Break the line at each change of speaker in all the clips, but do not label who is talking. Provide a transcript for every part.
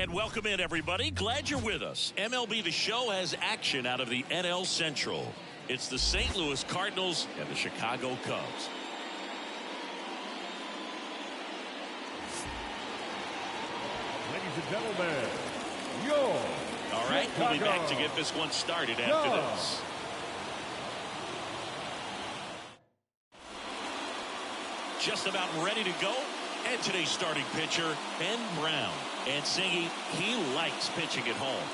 And welcome in, everybody. Glad you're with us. MLB The Show has action out of the NL Central. It's the St. Louis Cardinals and the Chicago Cubs.
Ladies and gentlemen,
all right, we'll be back to get this one started after this. Just about ready to go. And today's starting pitcher, Ben Brown. And Singy, he likes pitching at home.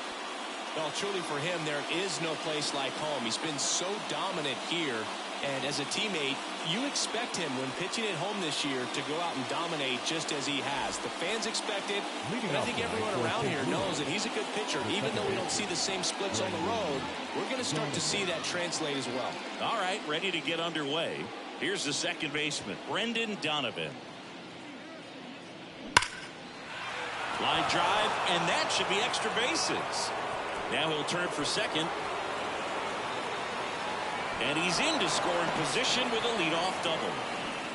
Well, truly for him, there is no place like home. He's been so dominant here. And as a teammate, you expect him when pitching at home this year to go out and dominate just as he has. The fans expect it. And I think everyone around here knows that he's a good pitcher. Even though we don't see the same splits on the road, we're going to start to see that translate as well.
All right, ready to get underway. Here's the second baseman, Brendan Donovan. Line drive, and that should be extra bases. Now he'll turn for second. And he's into scoring position with a leadoff double.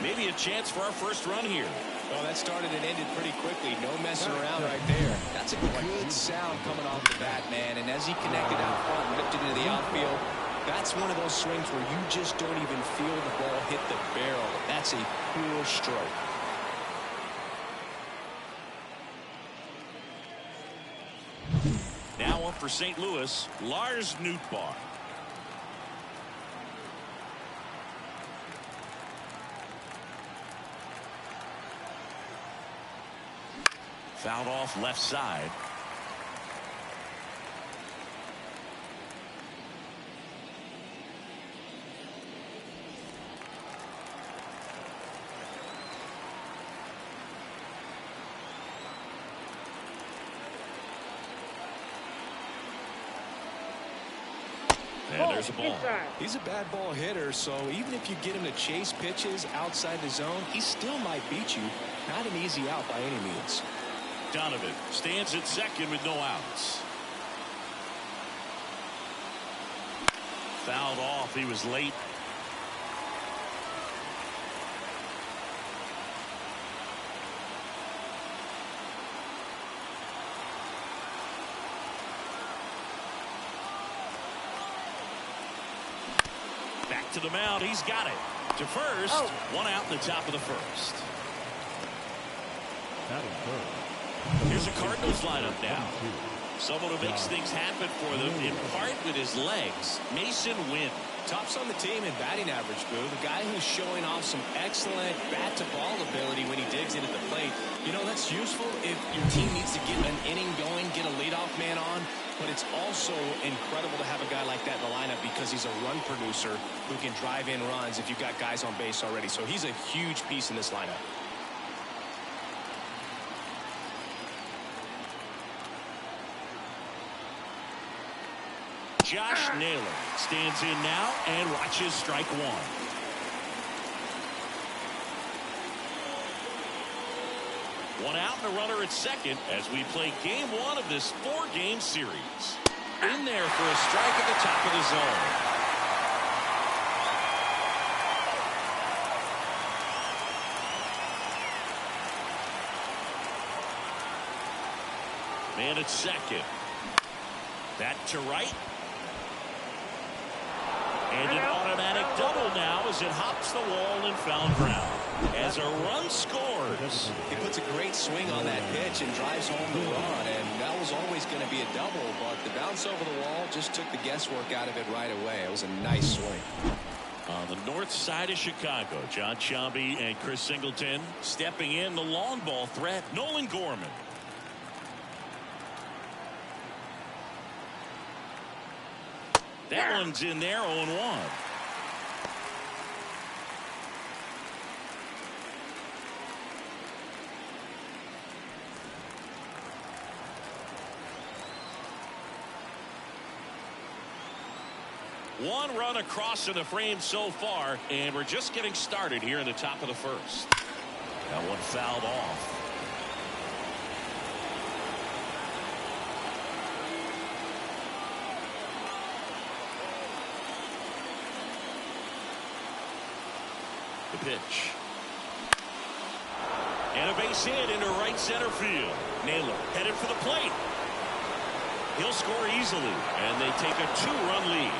Maybe a chance for our first run here.
Well, that started and ended pretty quickly. No messing around right there. That's a good sound coming off the bat, man. And as he connected out front and lifted into the outfield, that's one of those swings where you just don't even feel the ball hit the barrel. That's a pure stroke.
Now up for St. Louis, Lars Nootbaar. Fouled off left side. And there's a ball.
He's a bad ball hitter, so even if you get him to chase pitches outside the zone, he still might beat you. Not an easy out by any means.
Donovan stands at second with no outs. Fouled off. He was late. Back to the mound. He's got it. To first. One out in the top of the first. Here's a Cardinals lineup now. Someone who makes things happen for them, in part with his legs, Mason Wynn.
Tops on the team in batting average, Boo. The guy who's showing off some excellent bat-to-ball ability when he digs in at the plate. You know, that's useful if your team needs to get an inning going, get a leadoff man on. But it's also incredible to have a guy like that in the lineup because he's a run producer who can drive in runs if you've got guys on base already. So he's a huge piece in this lineup.
Josh Naylor stands in now and watches strike one. One out and a runner at second as we play game one of this four-game series. In there for a strike at the top of the zone. Man at second. That to right. And an automatic double now as it hops the wall and found ground. As a run scores.
He puts a great swing on that pitch and drives home the run. And that was always going to be a double, but the bounce over the wall just took the guesswork out of it right away. It was a nice swing.
On the north side of Chicago, John Sciambi and Chris Singleton stepping in. The long ball threat, Nolan Gorman. That one's in there, 0-1. One run across in the frame so far, and we're just getting started here in the top of the first. That one fouled off. The pitch. And a base hit into right center field. Naylor headed for the plate. He'll score easily, and they take a 2-run lead.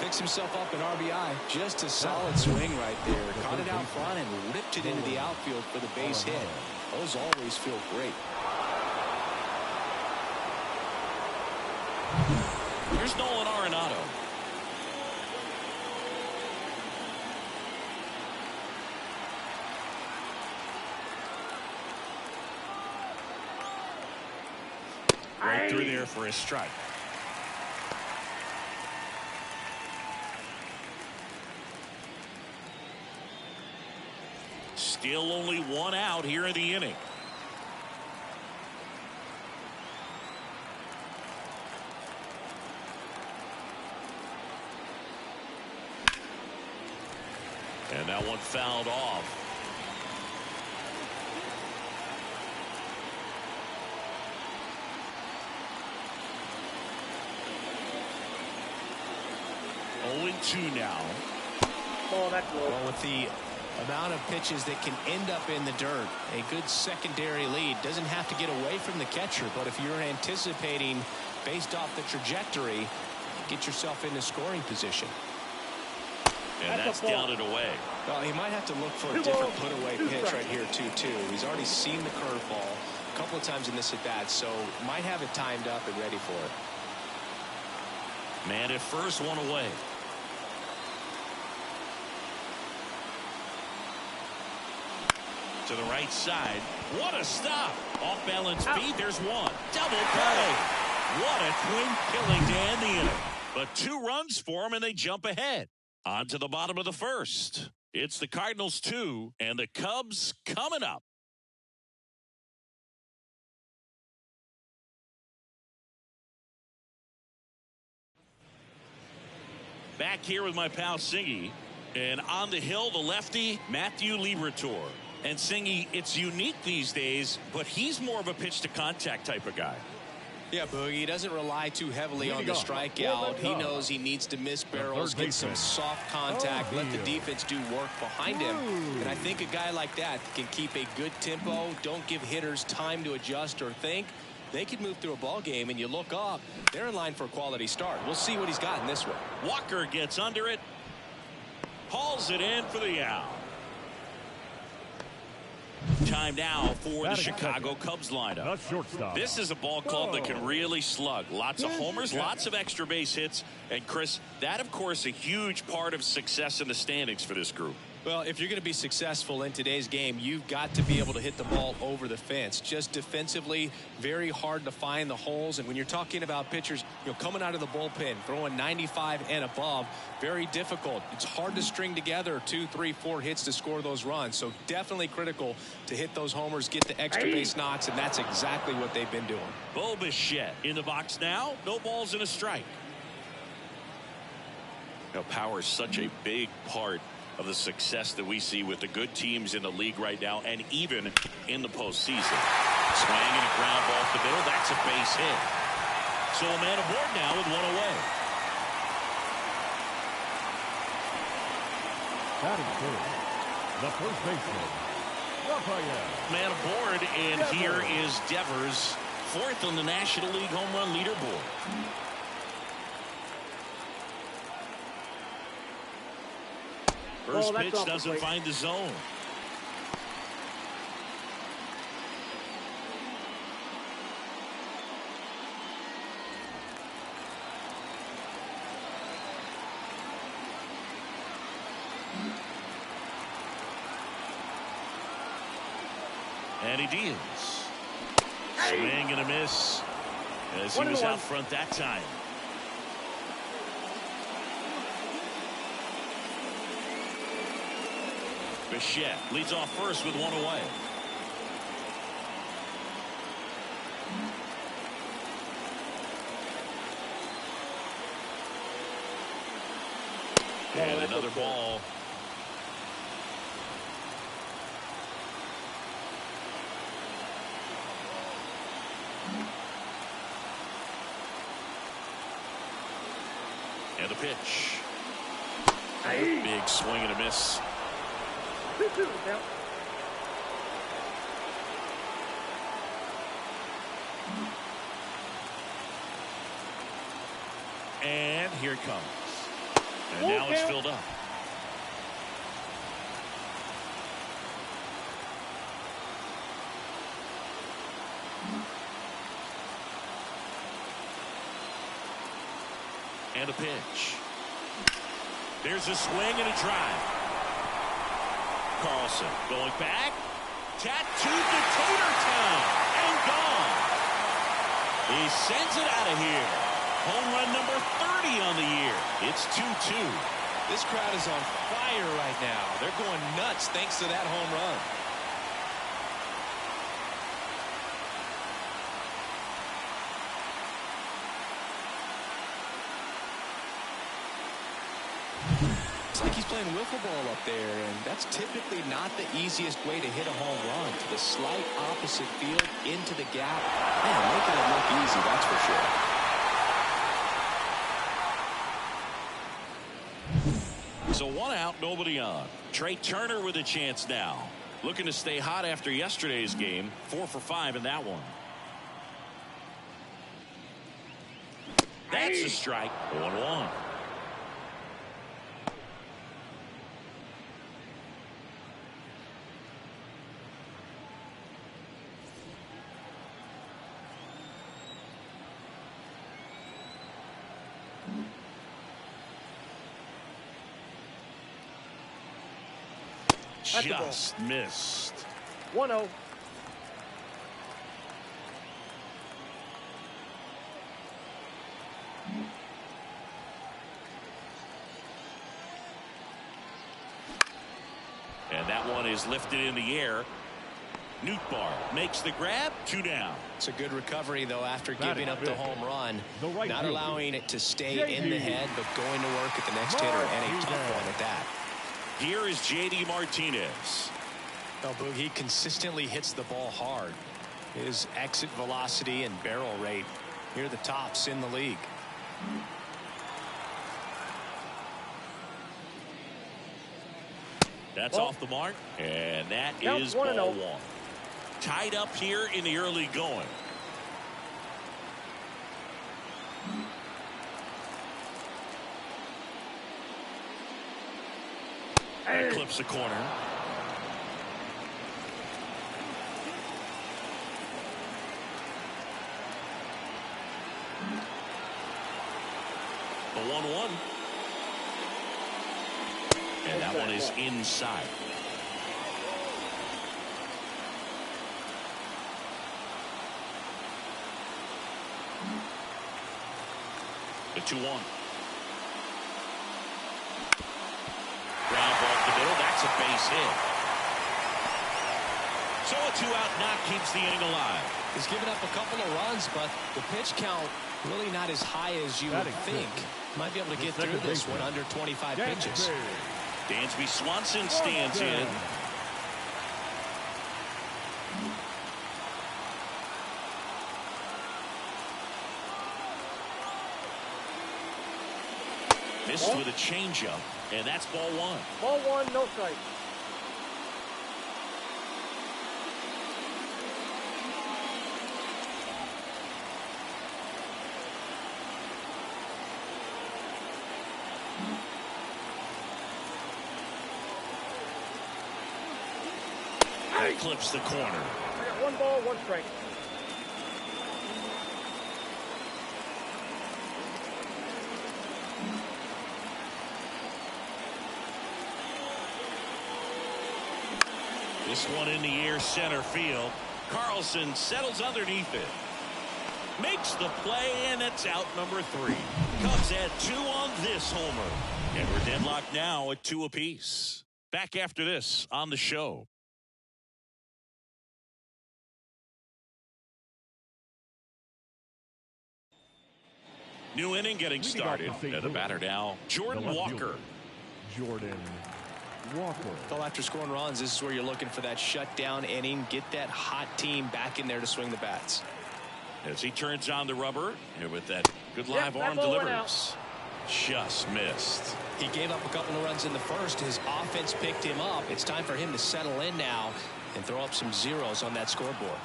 Picks himself up an RBI. Just a solid swing right there. Caught it out front and ripped it into the outfield for the base hit. Those always feel great.
Here's Nolan Arenado. Right through there for a strike. Still only one out here in the inning. And that one fouled off. Oh, 0-2 now.
Oh, that's low.
Well, with the amount of pitches that can end up in the dirt, a good secondary lead doesn't have to get away from the catcher, but if you're anticipating based off the trajectory, get yourself into scoring position.
And that's down and away.
Well, he might have to look for a different put-away pitch right here, too. He's already seen the curveball a couple of times in this at-bat, so might have it timed up and ready for it.
Man at first, one away. To the right side. What a stop. Off balance feet. There's one. Double play. What a twin killing to end the inning. But 2 runs for them and they jump ahead. On to the bottom of the first. It's the Cardinals 2 and the Cubs coming up. Back here with my pal Singy. And on the hill, the lefty, Matthew Liberatore. And Singy, it's unique these days, but he's more of a pitch-to-contact type of guy.
Yeah, Boogie, he doesn't rely too heavily on the strikeout. He knows he needs to miss barrels, get some soft contact, let the defense do work behind him. And I think a guy like that can keep a good tempo, don't give hitters time to adjust or think. They could move through a ball game, and you look up, they're in line for a quality start. We'll see what he's got in this one.
Walker gets under it, hauls it in for the out. Time now for the Chicago Cubs lineup. This is a ball club that can really slug. Lots of homers, lots of extra base hits. And Chris, that of course a huge part of success in the standings for this group.
Well, if you're going to be successful in today's game, you've got to be able to hit the ball over the fence. Just defensively, very hard to find the holes. And when you're talking about pitchers, coming out of the bullpen, throwing 95 and above, very difficult. It's hard to string together 2, 3, 4 hits to score those runs. So definitely critical to hit those homers, get the extra base knocks, and that's exactly what they've been doing.
Bo Bichette in the box now. No balls and a strike. Power is such a big part of the success that we see with the good teams in the league right now and even in the postseason. Swing and a ground ball to the middle. That's a base hit. So a man aboard now with one away.
Batting first, the first baseman, Rafael.
Man aboard, and here is Devers, 4th on the National League home run leaderboard. First pitch doesn't find the zone. And he deals. Swing and a miss as he was out front that time. Bichette leads off first with one away. And another ball. And a pitch. Big swing and a miss. Here it comes. And now it's filled up. And a pitch. There's a swing and a drive. Carlson going back. Tattooed to Tater Town and gone. He sends it out of here. Home run number 30 on the year. It's 2-2.
This crowd is on fire right now. They're going nuts thanks to that home run. It's like he's playing wiffle ball up there, and that's typically not the easiest way to hit a home run. To the slight opposite field, into the gap. Man, making it look easy, that's for sure.
So 1 out, nobody on. Trey Turner with a chance now. Looking to stay hot after yesterday's game. 4 for 5 in that one. That's a strike. 1-1. Just missed.
1-0.
And that one is lifted in the air. Nootbaar makes the grab. 2 down.
It's a good recovery, though, after giving up the home run. Not allowing it to stay in the head, but going to work at the next hitter, and a tough one at that.
Here is J.D. Martinez.
Oh, Boog, he consistently hits the ball hard. His exit velocity and barrel rate, here are the tops in the league.
That's off the mark, and that is ball 1. Tied up here in the early going. Clips the corner. The 1-1. And that one is inside. The 2-1. Ground ball to the middle. That's a base hit. So a 2-out knock keeps the inning alive.
He's given up a couple of runs, but the pitch count really not as high as you would think. Might be able to get through this one under 25 pitches.
Dansby Swanson stands in. Missed with a changeup, and that's ball 1.
Ball 1, no strike.
That clips the corner.
I got 1 ball, 1 strike.
This one in the air, center field. Carlson settles underneath it. Makes the play, and it's out number 3. Cubs add 2 on this homer. And we're deadlocked now at 2 apiece. Back after this on the show. New inning getting started. And the batter now, Jordan Walker.
Jordan Walker.
Well, after scoring runs, this is where you're looking for that shutdown inning. Get that hot team back in there to swing the bats.
As he turns on the rubber, and with that good live arm delivers. Just missed.
He gave up a couple of runs in the first. His offense picked him up. It's time for him to settle in now and throw up some zeros on that scoreboard.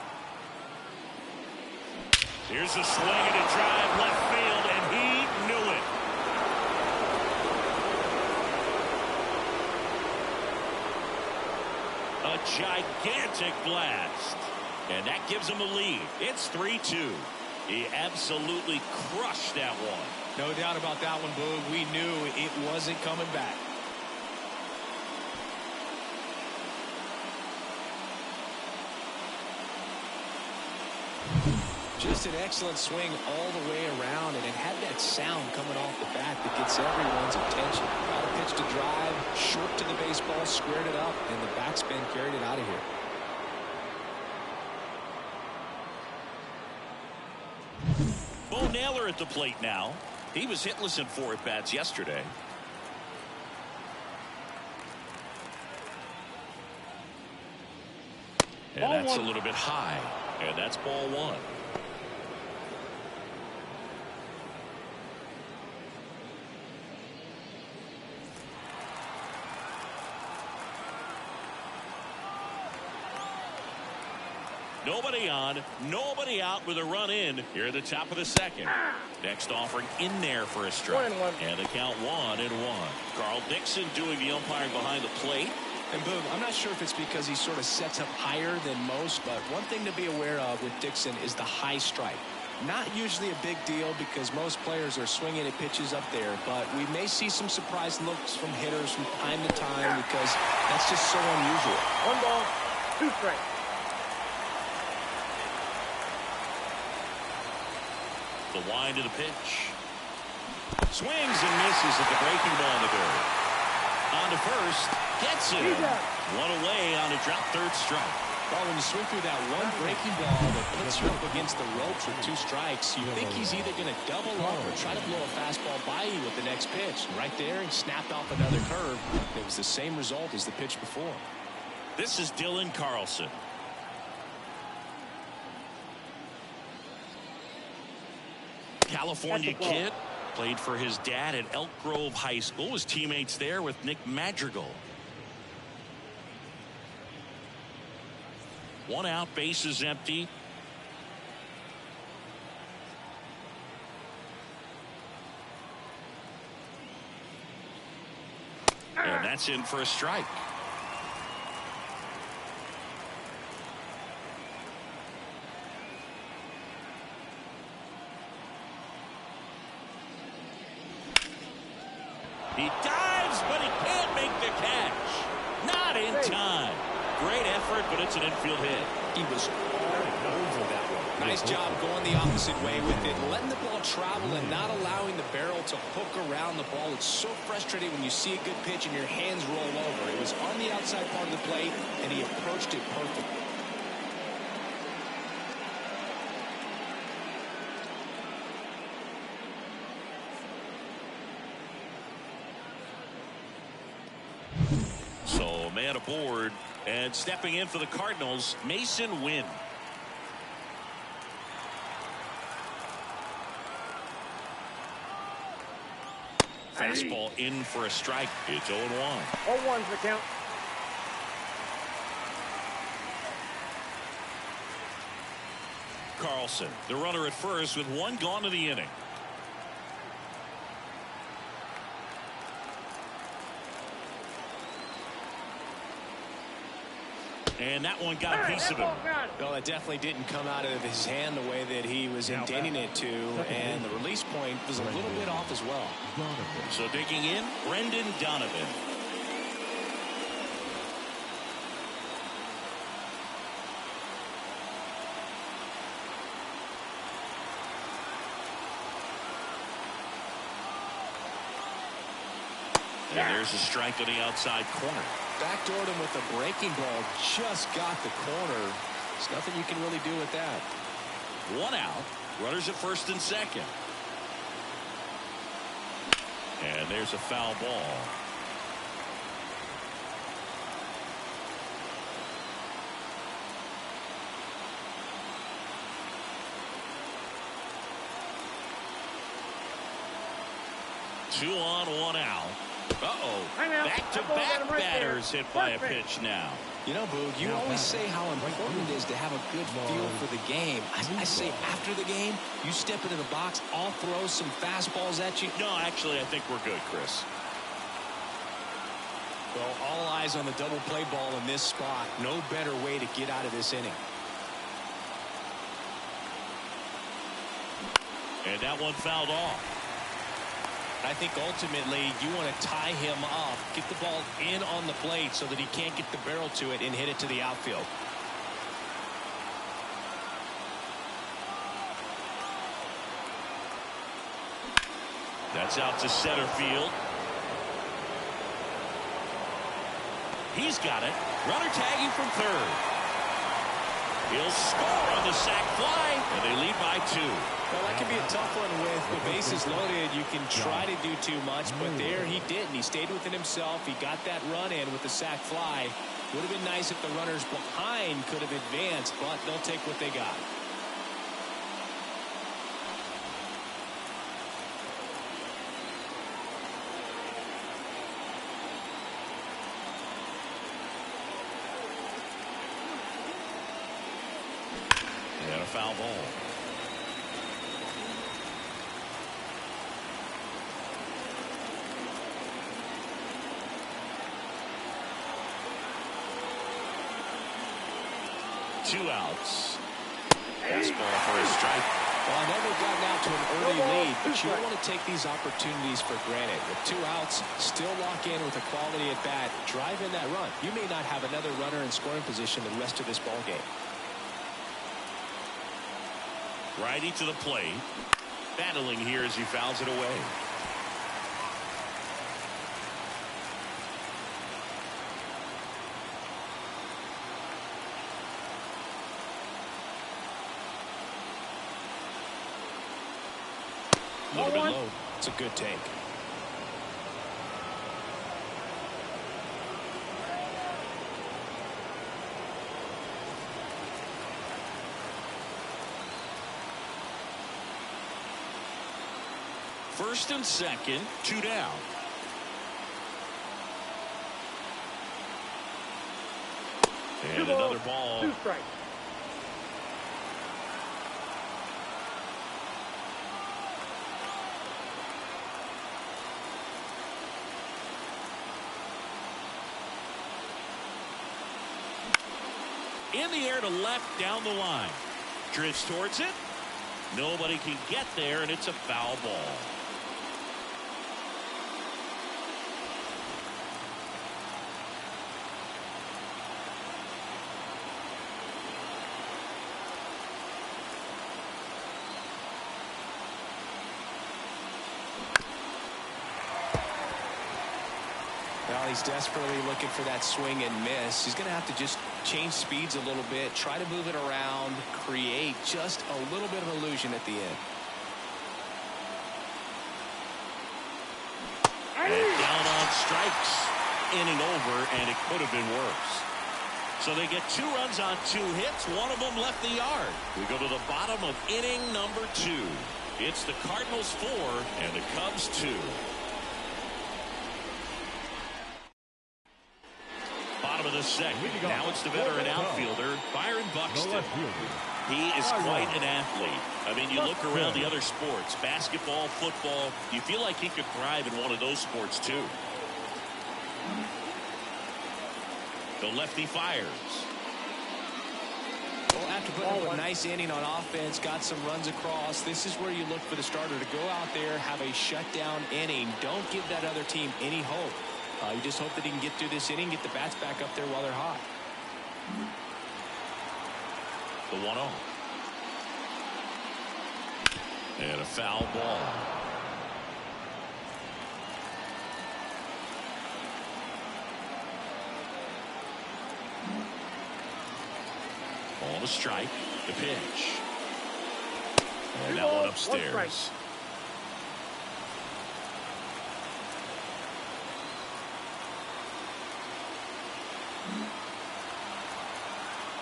Here's a swing and a drive left field, and he knew it. gigantic blast. And that gives him a lead. It's 3-2. He absolutely crushed that one.
No doubt about that one, Boog. We knew it wasn't coming back. Just an excellent swing all the way around, and it had that sound coming off the bat that gets everyone's attention. Got a pitch to drive, short to the baseball, squared it up, and the backspin carried it out of here.
Bo Naylor at the plate now. He was hitless in 4 at-bats yesterday. And that's a little bit high. And that's ball 1. Nobody on, nobody out with a run in here at the top of the second. Next offering in there for a strike.
1-1.
And the count 1-1. Carl Dixon doing the umpiring behind the plate.
And Boog, I'm not sure if it's because he sort of sets up higher than most, but one thing to be aware of with Dixon is the high strike. Not usually a big deal because most players are swinging at pitches up there, but we may see some surprise looks from hitters from time to time because that's just so unusual.
1 ball, 2 strikes.
The wind of the pitch. Swings and misses at the breaking ball in the dirt. On to first. Gets it. One away on a drop third strike.
Well, when you swing through that one breaking ball that puts you up against the ropes with 2 strikes, you think he's either going to double up or try to blow a fastball by you with the next pitch. And right there, he snapped off another curve. It was the same result as the pitch before.
This is Dylan Carlson. California kid, played for his dad at Elk Grove High School, was teammates there with Nick Madrigal. 1 out, bases empty. And that's in for a strike. He dives, but he can't make the catch. Not in time. Great effort, but it's an infield hit.
He was all over that one. Nice job going the opposite way with it, letting the ball travel and not allowing the barrel to hook around the ball. It's so frustrating when you see a good pitch and your hands roll over. It was on the outside part of the plate, and he approached it perfectly.
So, man aboard, and stepping in for the Cardinals, Mason Wynn. Fastball in for a strike. It's 0-1.
0-1's the count.
Carlson, the runner at first with 1 gone in the inning. And that one got a piece of him.
Well, it definitely didn't come out of his hand the way that he was intending it to, and the release point was a little bit off as well.
So digging in, Brendan Donovan. And there's a strike on the outside corner.
Backdoored him with a breaking ball, just got the corner. There's nothing you can really do with that.
1 out, runners at first and second. And there's a foul ball. Two on, 1 out. Back-to-back batters hit by a pitch now.
You know, Boog, you always say how important it is to have a good feel for the game. I say after the game, you step into the box, I'll throw some fastballs at you.
No, actually, I think we're good, Chris.
Well, all eyes on the double play ball in this spot. No better way to get out of this inning.
And that one fouled off.
I think ultimately you want to tie him up, get the ball in on the plate so that he can't get the barrel to it and hit it to the outfield.
That's out to center field. He's got it. Runner tagging from third. He'll score on the sac fly, and they lead by 2.
Well, that can be a tough one with the bases loaded. You can try to do too much, but there he didn't. He stayed within himself. He got that run in with the sac fly. Would have been nice if the runners behind could have advanced, but they'll take what they got.
And a foul ball. Two outs. Fastball for a strike.
Well, I know they've gotten out to an early lead, but you don't want to take these opportunities for granted. With 2 outs, still lock in with a quality at bat. Drive in that run. You may not have another runner in scoring position the rest of this ball game.
Righty to the plate. Battling here as he fouls it away.
A little bit low. It's a good take.
First and second, 2 down. And another ball.
2 strikes.
In the air to left down the line. Drifts towards it. Nobody can get there, and it's a foul ball.
Well, he's desperately looking for that swing and miss. He's going to have to just change speeds a little bit, try to move it around, create just a little bit of illusion at the end.
And down on strikes. Inning over, and it could have been worse. So they get 2 runs on 2 hits. One of them left the yard. We go to the bottom of inning number 2. It's the Cardinals 4 and the Cubs 2. Bottom of the second. Now it's the veteran outfielder, Byron Buxton. He is quite an athlete. I mean, you look around the other sports, basketball, football, you feel like he could thrive in one of those sports too. The lefty fires.
Well, after putting up a nice inning on offense, got some runs across, this is where you look for the starter to go out there, have a shutdown inning. Don't give that other team any hope. You just hope that he can get through this inning, get the bats back up there while they're hot.
The 1-0. And a foul ball. Ball to strike. The pitch. And that one upstairs.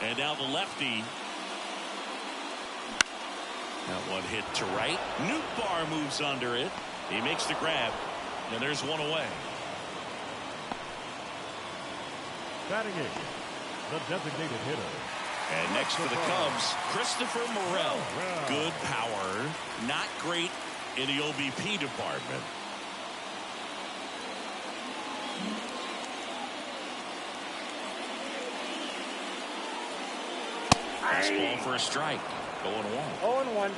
And now the lefty. That one hit to right. Newbar moves under it. He makes the grab. And there's one away.
Batting eighth, the designated hitter.
And next for the Cubs, Christopher Morel. Good power. Not great in the OBP department. Fastball for a strike. 0-1.
0-1.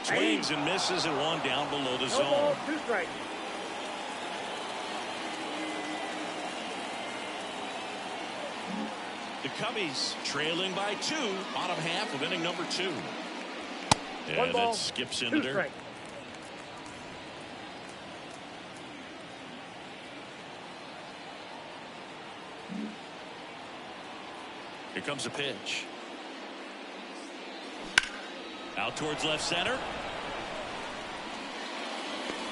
Swings and misses and one down below the
No
zone.
ball, 2 strikes.
The Cubbies trailing by 2, bottom half of inning number 2.
One
And
ball,
that skips
2
into dirt.
strikes.
Here comes a pitch. Out towards left center.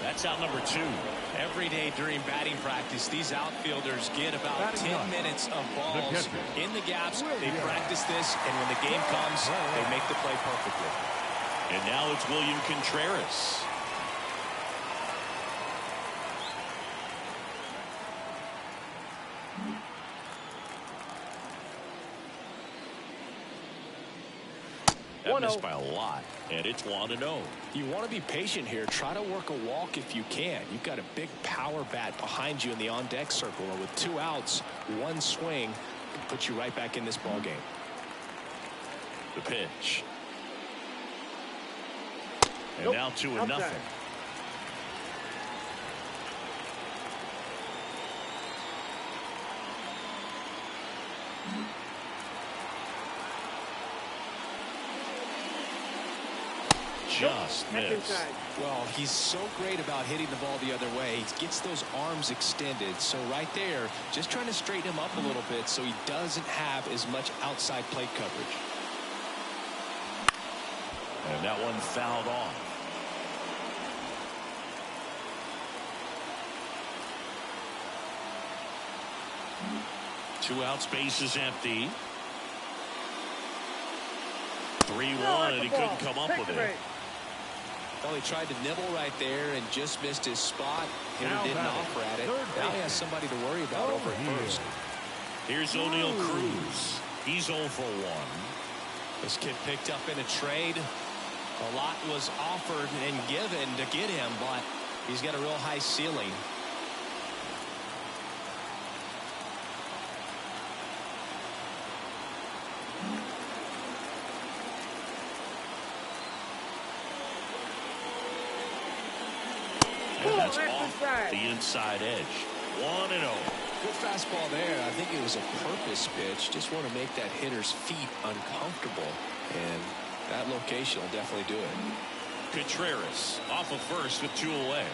That's out number 2.
Every day during batting practice, these outfielders get about
Batting
10
up.
minutes of
The
balls
catcher.
in the gaps. They
Williams.
practice this, and when the game comes, they make the play perfectly.
And now it's William Contreras. That
1-0.
missed by a lot, and it's 1-0.
You want to be patient here. Try to work a walk if you can. You've got a big power bat behind you in the on-deck circle, and with 2 outs, 1 swing can put you right back in this ball game.
The pitch. And
Nope.
now 2-0.
Outside.
Just
That's
missed.
inside.
Well, he's so great about hitting the ball the other way. He gets those arms extended. So right there, just trying to straighten him up a little bit so he doesn't have as much outside plate coverage.
And that one fouled off. Two outs, base is empty. 3-1, and he couldn't come up with it.
Well, he tried to nibble right there and just missed his spot. Hitter
Now
didn't
batting,
offer at it.
third
Now he
baseman.
has somebody to worry about over at first.
Here's O'Neal Cruz. He's 0 for 1.
This kid picked up in a trade. A lot was offered and given to get him, but he's got a real high ceiling.
And that's
that's
off
inside.
the inside edge. 1-0.
Good fastball there. I think it was a purpose pitch. Just want to make that hitter's feet uncomfortable. And that location will definitely do it.
Contreras off of first with 2 away.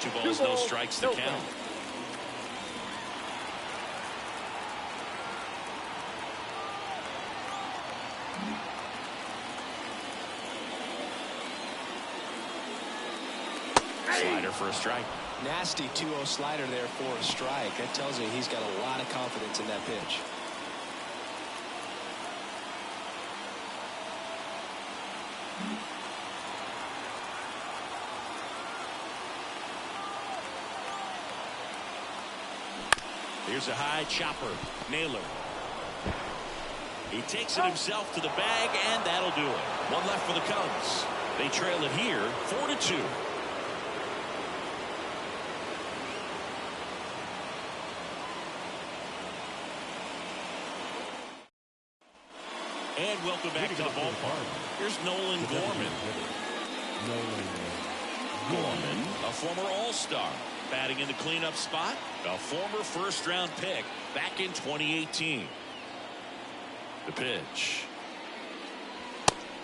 2 balls, no strikes to
no
count.
strikes.
Slider for a strike.
Nasty 2-0 slider there for a strike. That tells you he's got a lot of confidence in that pitch.
Here's a high chopper. Naylor. He takes it himself to the bag, and that'll do it. 1 left for the Cubs. They trail it here 4-2. And welcome back to the ballpark. Here's Nolan Gorman. Gorman, a former All-Star, batting in the cleanup spot, a former first-round pick back in 2018. The pitch.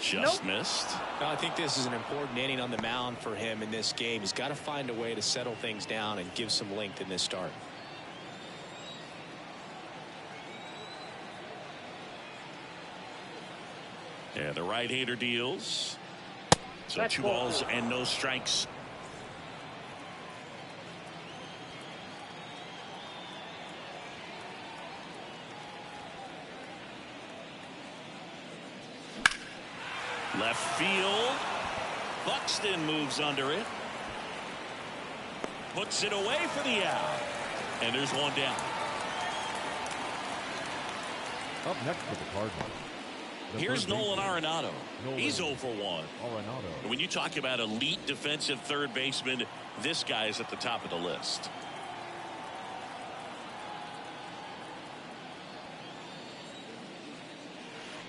Just missed.
Now, I think this is an important inning on the mound for him in this game. He's got to find a way to settle things down and give some length in this start.
And the right-hander deals. So
That's
2
ball
balls
4.
and no strikes. Left field. Buxton moves under it. Puts it away for the out. And there's 1 down.
Up next for the Cardinals,
Here's Nolan Arenado. He's 0 for 1.
Arenado.
When you talk about elite defensive third baseman, this guy is at the top of the list.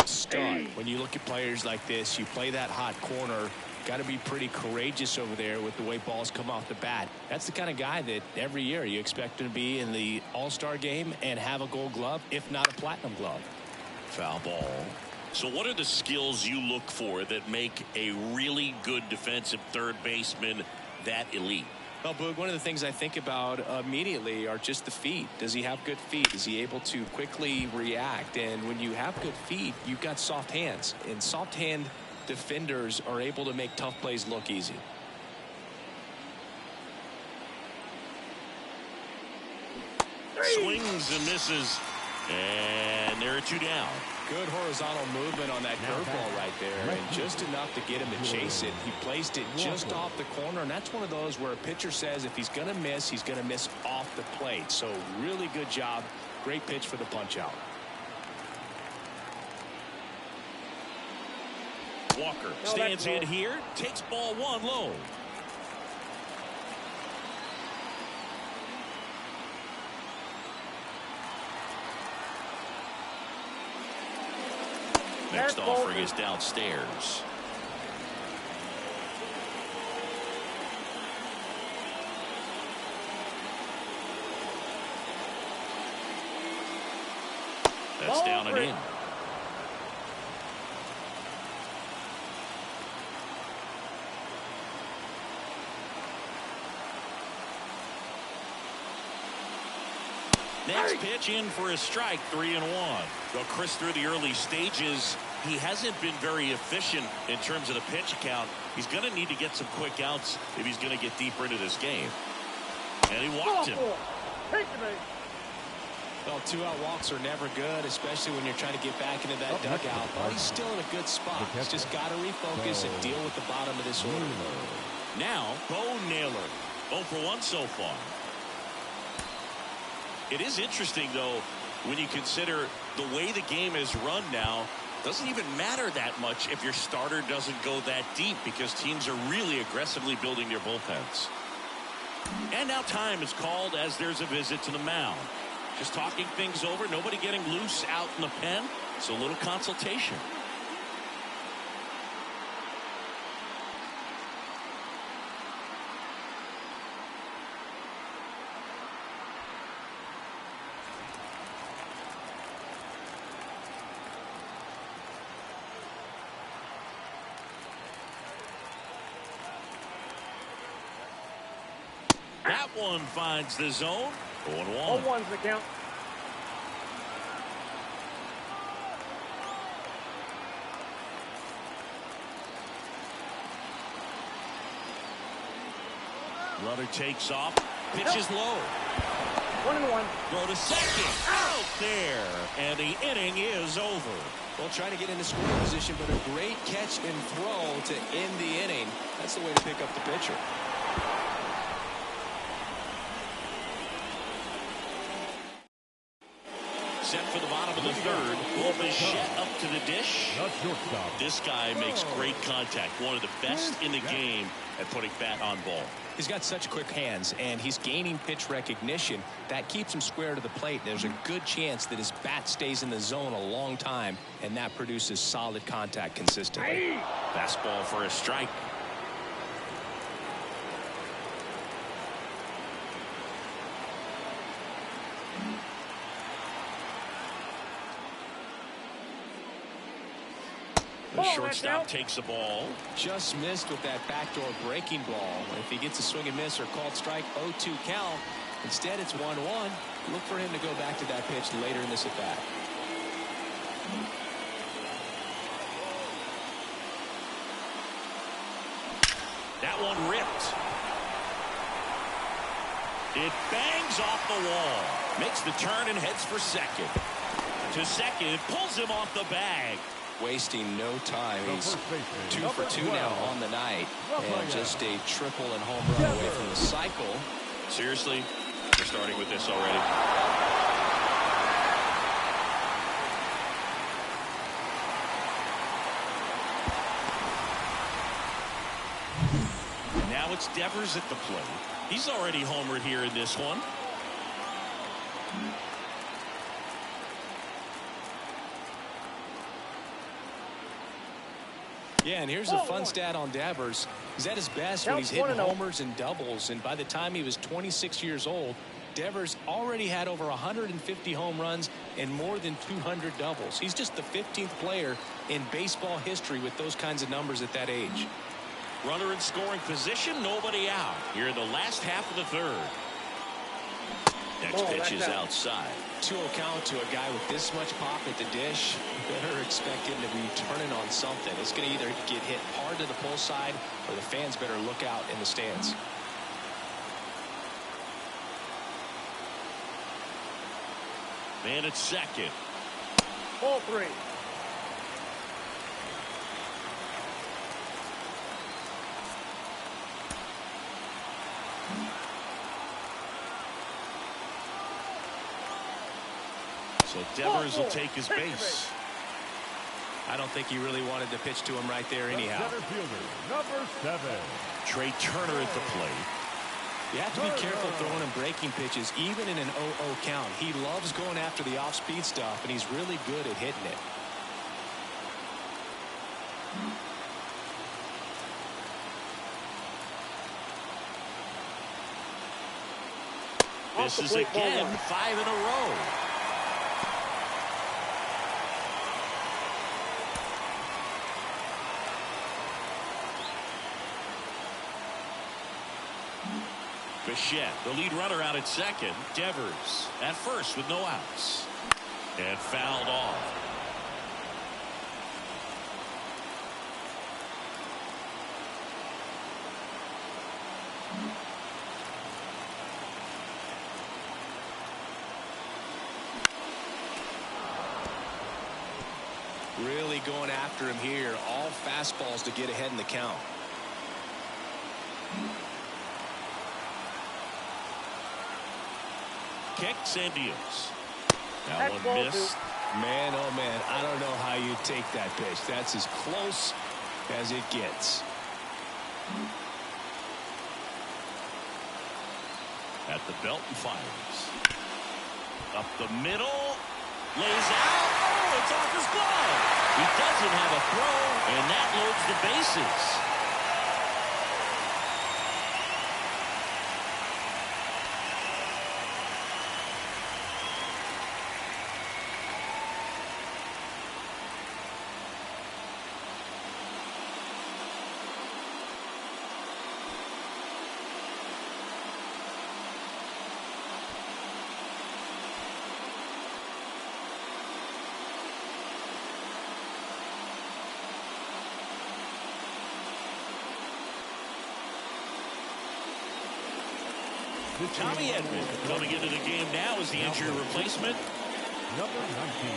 Stud. When you look at players like this, you play that hot corner, got to be pretty courageous over there with the way balls come off the bat. That's the kind of guy that every year you expect him to be in the All-Star game and have a Gold Glove, if not a Platinum Glove.
Foul ball. So what are the skills you look for that make a really good defensive third baseman that elite?
Well, Boog, one of the things I think about immediately are just the feet. Does he have good feet? Is he able to quickly react? And when you have good feet, you've got soft hands. And soft hand defenders are able to make tough plays look easy.
Swings and misses. And there are 2 down.
Good horizontal movement on that curveball right there, and just enough to get him to chase it. He placed it just off the corner, and that's one of those where a pitcher says if he's going to miss, he's going to miss off the plate. So really good job. Great pitch for the punch out.
Walker stands in here, takes ball 1 low. Next offering is downstairs. That's down and in. Next pitch in for a strike, 3-1. Well, Chris, through the early stages, he hasn't been very efficient in terms of the pitch count. He's going to need to get some quick outs if he's going to get deeper into this game. And he walked him.
Well, 2-out walks are never good, especially when you're trying to get back into that dugout. But he's still in a good spot. He's just got to refocus and deal with the bottom of this order.
Now, Bo Naylor, 0 for 1 so far. It is interesting, though, when you consider the way the game is run now. Doesn't even matter that much if your starter doesn't go that deep, because teams are really aggressively building their bullpens. And now time is called as there's a visit to the mound. Just talking things over, nobody getting loose out in the pen, so a little consultation. That one finds the zone. 0-1.
0-1's the count.
Runner takes off. Pitches low.
1-1.
Throw to second. Out there. And the inning is over.
Well, trying to get into scoring position, but a great catch and throw to end the inning. That's the way to pick up the pitcher.
Set for the bottom of the third. Bichette up to the dish. This guy makes great contact. One of the best in the game at putting bat on ball.
He's got such quick hands, and he's gaining pitch recognition. That keeps him square to the plate. There's a good chance that his bat stays in the zone a long time, and that produces solid contact consistently.
Fastball for a strike. The shortstop takes the ball.
Just missed with that backdoor breaking ball. If he gets a swing and miss or called strike, 0-2 count. Instead, it's 1-1. Look for him to go back to that pitch later in this at bat.
That one ripped. It bangs off the wall. Makes the turn and heads for second. To second, pulls him off the bag.
Wasting no time. He's 2 for 2 now on the night, and just a triple and home run away from the cycle.
Seriously, we're starting with this already. Now it's Devers at the plate. He's already homered here in this one.
Yeah, and here's a fun stat on Devers. He's at his best when he's hitting homers and doubles, and by the time he was 26 years old, Devers already had over 150 home runs and more than 200 doubles. He's just the 15th player in baseball history with those kinds of numbers at that age.
Runner in scoring position, nobody out here in the last half of the third. Next pitch is outside.
2-0 count to a guy with this much pop at the dish. Better expect him to be turning on something. It's going to either get hit hard to the pull side, or the fans better look out in the stands.
Man at second.
Ball 3.
So Devers will take his base.
I don't think he really wanted to pitch to him right there anyhow.
Center fielder, number 7.
Trey Turner at the plate.
You have to be careful throwing him breaking pitches, even in an 0-0 count. He loves going after the off-speed stuff, and he's really good at hitting it.
Misses again, 5 in a row. Bichette, the lead runner, out at second. Devers at first with no outs. And fouled off.
Really going after him here. All fastballs to get ahead in the count.
Kicks and deals. That one missed.
Man, oh man, I don't know how you take that pitch. That's as close as it gets.
At the belt and fires. Up the middle. Lays out. Oh, it's off his glove. He doesn't have a throw, and that loads the bases. Tommy Edman coming into the game now as the injury replacement.
Number 19.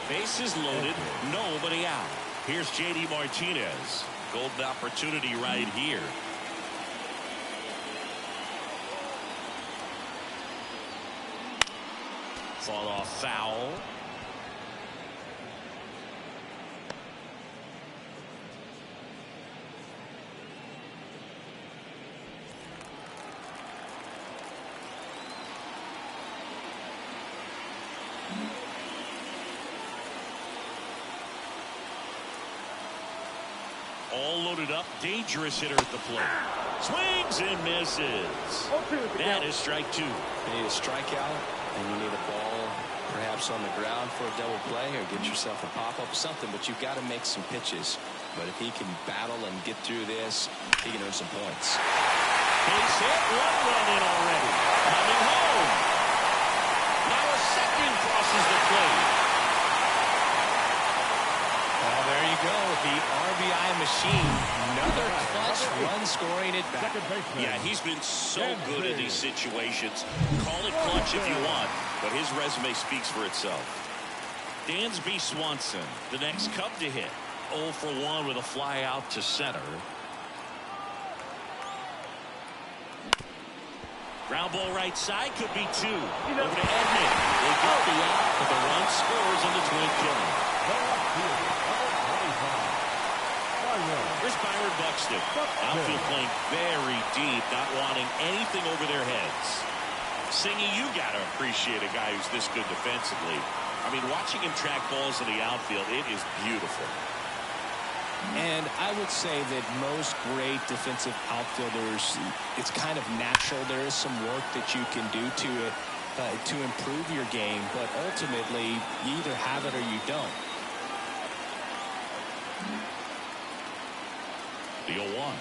Bases loaded, nobody out. Here's J.D. Martinez. Golden opportunity right here. Fought off foul. All loaded up, dangerous hitter at the plate. Swings and misses. That is strike 2.
You need a strikeout, and you need a ball perhaps on the ground for a double play, or get yourself a pop-up or something, but you've got to make some pitches. But if he can battle and get through this, he can earn some points.
Base hit, 1 run in already. Coming home. Now a second crosses the plate.
Well, there you go. The RBI machine. Another clutch run scoring at bat.
Yeah, he's been so good in these situations. Call it clutch if you want, but his resume speaks for itself. Dansby Swanson, the next Cub to hit. 0 for 1 with a fly out to center. Ground ball right side, could be 2. Over to Edman. They got the out, but the run scores on the twin killing. Here's Byron Buxton. Outfield playing very deep, not wanting anything over their heads. Singy, you got to appreciate a guy who's this good defensively. I mean, watching him track balls in the outfield, it is beautiful.
And I would say that most great defensive outfielders, it's kind of natural. There is some work that you can do to improve your game, but ultimately you either have it or you don't.
The 0-1.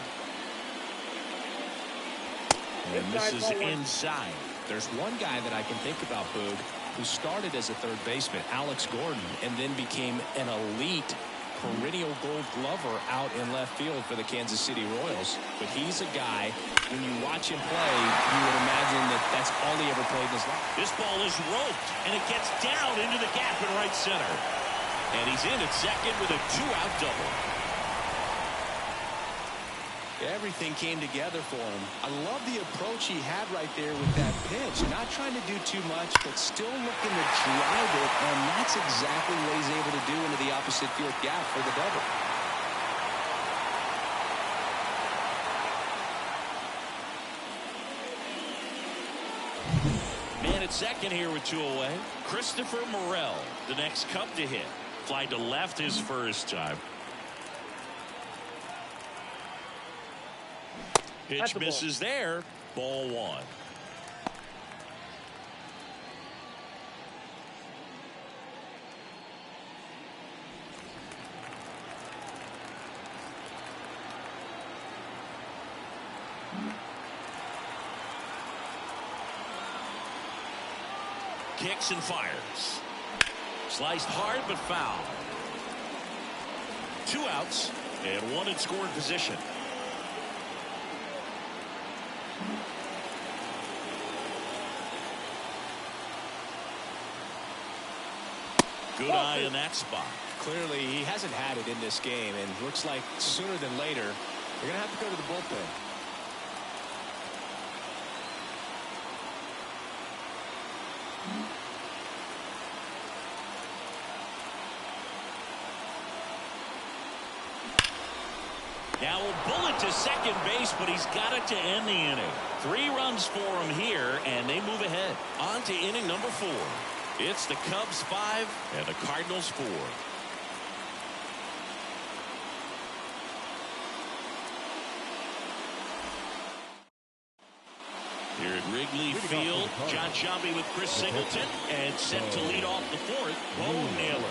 And this is inside.
There's one guy that I can think about, Boog, who started as a third baseman, Alex Gordon, and then became an elite perennial Gold Glover out in left field for the Kansas City Royals. But he's a guy, when you watch him play, you would imagine that that's all he ever played in his life.
This ball is roped, and it gets down into the gap in right center. And he's in at second with a 2-out double.
Everything came together for him. I love the approach he had right there with that pitch. Not trying to do too much, but still looking to drive it, and that's exactly what he's able to do into the opposite field gap for the double.
Man at second here with 2 away. Christopher Morel, the next Cub to hit. Fly to left his first time. Pitch misses there. Ball 1. Kicks and fires. Sliced hard but foul. 2 outs and 1 in scoring position. Good eye in that spot.
Clearly, he hasn't had it in this game, and looks like sooner than later, they're going to have to go to the bullpen.
Now a bullet to second base, but he's got it to end the inning. 3 runs for him here, and they move ahead. On to inning number 4. It's the Cubs 5 and the Cardinals 4. Here at Wrigley Field, John Sciambi with Chris Singleton, and set to lead off the 4th, Bo Naylor.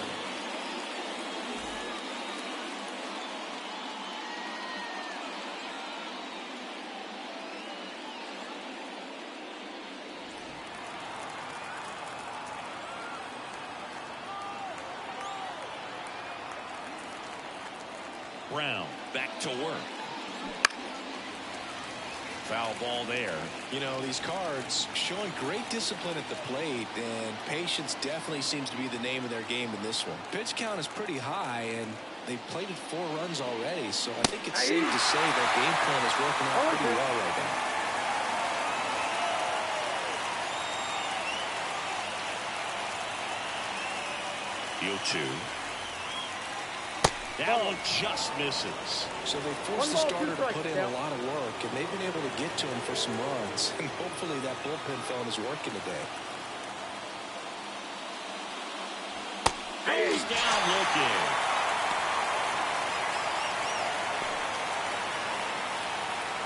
Brown back to work. Foul ball there.
You know, these Cards showing great discipline at the plate, and patience definitely seems to be the name of their game in this one. Pitch count is pretty high, and they've plated 4 runs already, so I think it's safe to say their game plan is working out pretty well right now.
The 0-2. That one just misses.
So they forced the starter to put in a lot of work, and they've been able to get to him for some runs. And hopefully that bullpen phone is working today.
Goes down looking.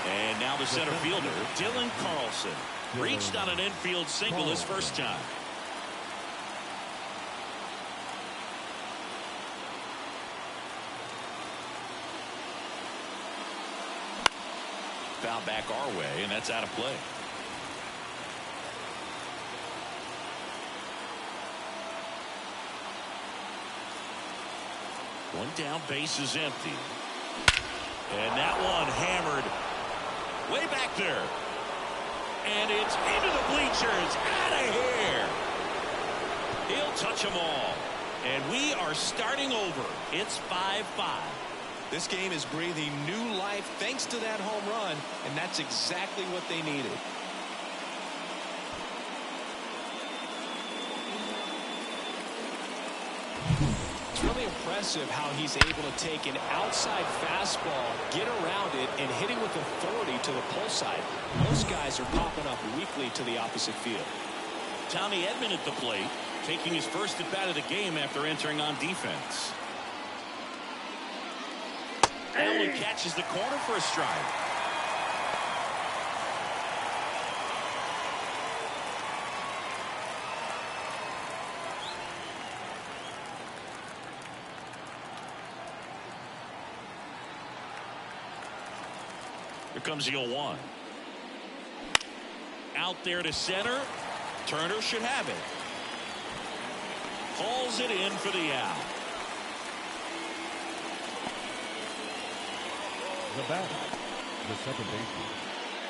And now the center fielder, Dylan Carlson, reached on an infield single his first time. Foul back our way, and that's out of play. One down, base is empty. And that one hammered way back there. And it's into the bleachers, out of here. He'll touch them all. And we are starting over. It's 5-5.
This game is breathing new life thanks to that home run, and that's exactly what they needed. It's really impressive impressive how he's able to take an outside fastball, get around it, and hit it with authority to the pull side. Most guys are popping up weakly to the opposite field.
Tommy Edman at the plate, taking his first at bat of the game after entering on defense. Allen catches the corner for a strike. Here comes the 0-1. Out there to center. Turner should have it. Hauls it in for the out.
The batter, the second baseman.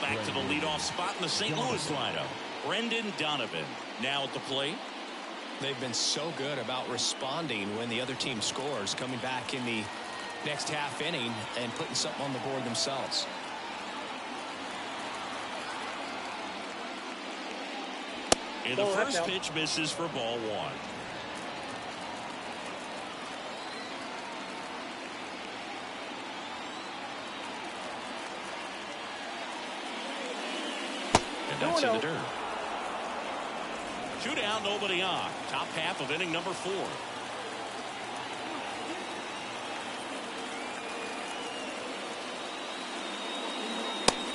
Back to the leadoff spot in the St. Louis lineup. Brendan Donovan now at the plate.
They've been so good about responding when the other team scores, coming back in the next half inning and putting something on the board themselves.
And the first pitch misses for ball one. And that's in the dirt. 2 down, nobody on. Top half of inning number 4.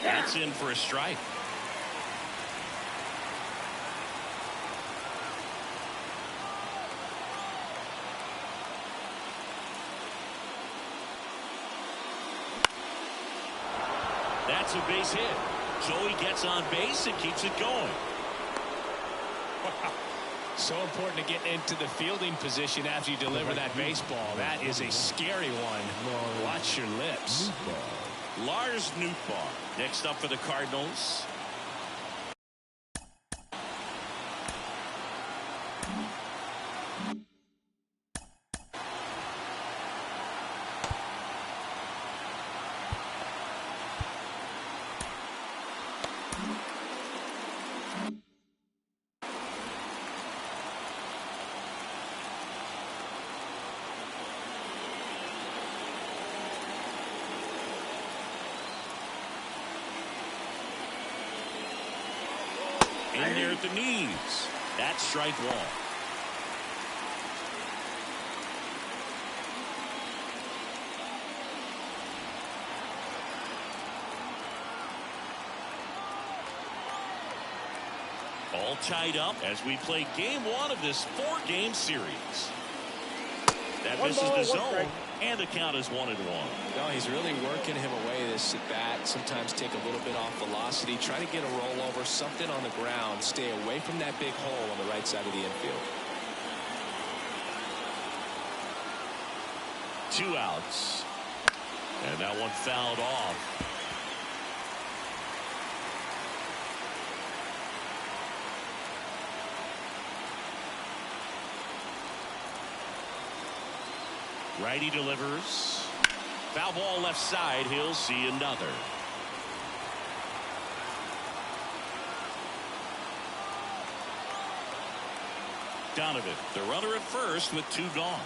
That's in for a strike. That's a base hit. So he gets on base and keeps it going.
So important to get into the fielding position after you deliver that baseball. That is a scary one. Watch your lips.
Lars Nootbaar next up for the Cardinals. In there at the knees. That's strike one. All tied up as we play game 1 of this 4-game series. That misses the zone, and the count is 1-1.
No, he's really working him away this at bat. Sometimes take a little bit off velocity, try to get a rollover, something on the ground, stay away from that big hole on the right side of the infield.
2 outs, and that one fouled off. Righty delivers. Foul ball left side. He'll see another. Donovan, the runner at first with 2 gone.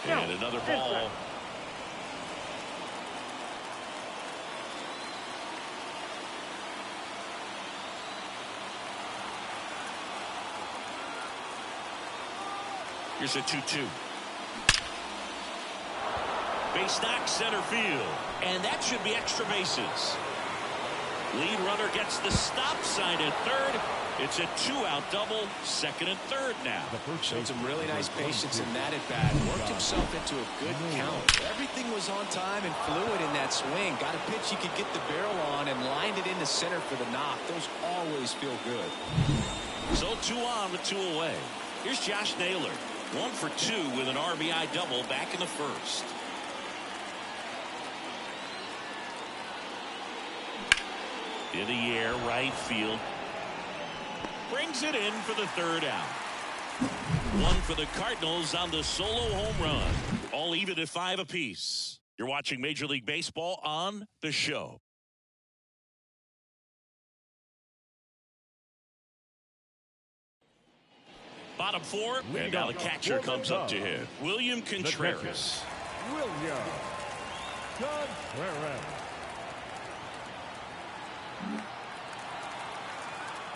And another ball. Here's a 2-2. Base knock center field. And that should be extra bases. Lead runner gets the stop sign at third. It's a 2-out double, second and third now.
Showed some really nice patience in that at bat. Worked himself into a good count. Everything was on time and fluid in that swing. Got a pitch he could get the barrel on and lined it into center for the knock. Those always feel good.
So 2 on with 2 away. Here's Josh Naylor. 1 for 2 with an RBI double back in the first. In the air, right field. Brings it in for the 3rd out. 1 for the Cardinals on the solo home run. All even at 5 apiece. You're watching Major League Baseball on The Show. Bottom four, and now the catcher comes up to hit. William Contreras.
William Contreras.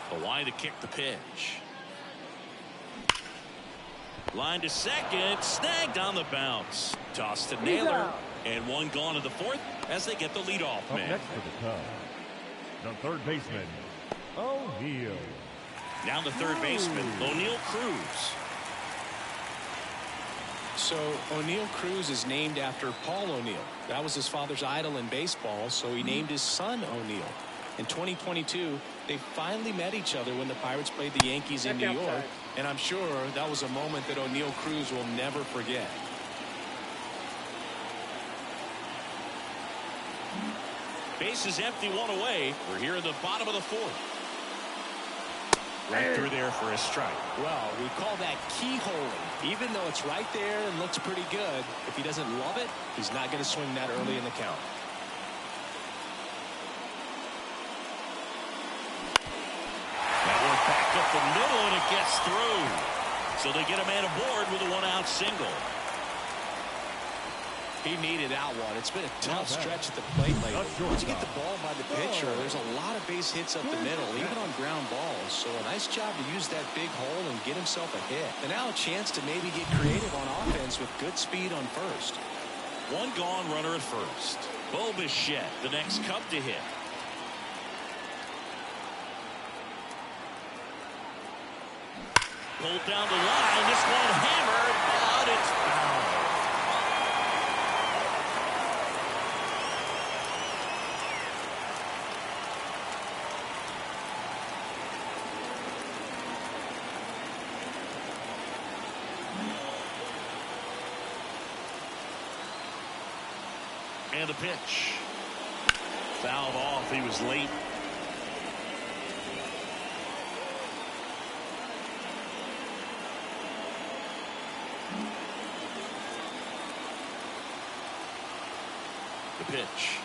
Hawaii to kick the pitch. Line to second, snagged on the bounce. Toss to Naylor, and one gone in the fourth as they get the leadoff
Up
man.
next for the Cubs, the third baseman, O'Neill.
Now the third baseman, O'Neill Cruz.
So O'Neill Cruz is named after Paul O'Neill. That was his father's idol in baseball, so he named his son O'Neill. In 2022, they finally met each other when the Pirates played the Yankees in New York, and I'm sure that was a moment that O'Neill Cruz will never forget.
Base is empty, one away. We're here in the bottom of the fourth. Right through there for a strike.
Well, we call that keyholing. Even though it's right there and looks pretty good, if he doesn't love it, he's not going to swing that early in the count.
That one back up the middle, and it gets through. So they get a man aboard with a one-out single.
He needed out one. It's been a tough stretch at the plate lately. Once you get the ball by the pitcher, there's a lot of base hits up the middle, even on ground balls. So a nice job to use that big hole and get himself a hit. And now a chance to maybe get creative on offense with good speed on first.
One gone, runner at first. Bo Bichette, the next Cub to hit. Pulled down the line. This one hammered, but it's foul. And the pitch. Fouled off. He was late. The pitch.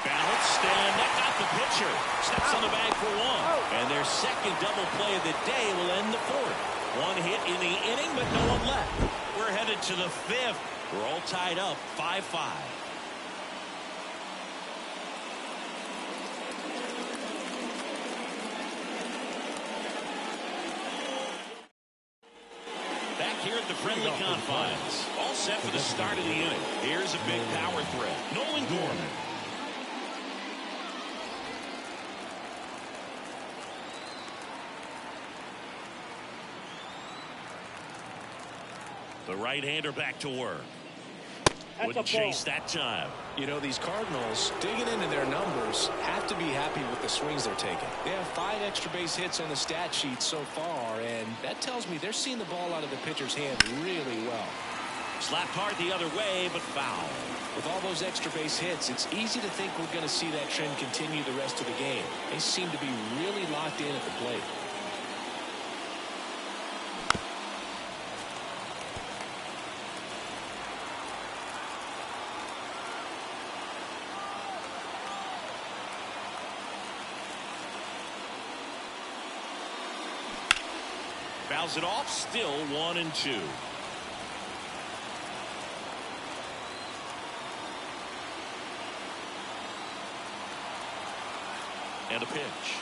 Bounced, and that got the pitcher. Steps on the bag for one. And their second double play of the day will end the fourth. One hit in the inning, but no one left. We're headed to the fifth. We're all tied up 5-5. Back here at the friendly confines. All set for the start of the inning. Here's a big power threat. Nolan Gorman. The right-hander back to work. Wouldn't chase that time.
You know, these Cardinals, digging into their numbers, have to be happy with the swings they're taking. They have 5 extra base hits on the stat sheet so far, and that tells me they're seeing the ball out of the pitcher's hand really well.
Slapped hard the other way, but foul.
With all those extra base hits, it's easy to think we're going to see that trend continue the rest of the game. They seem to be really locked in at the plate.
Fouls it off, still 1-2. And a pitch.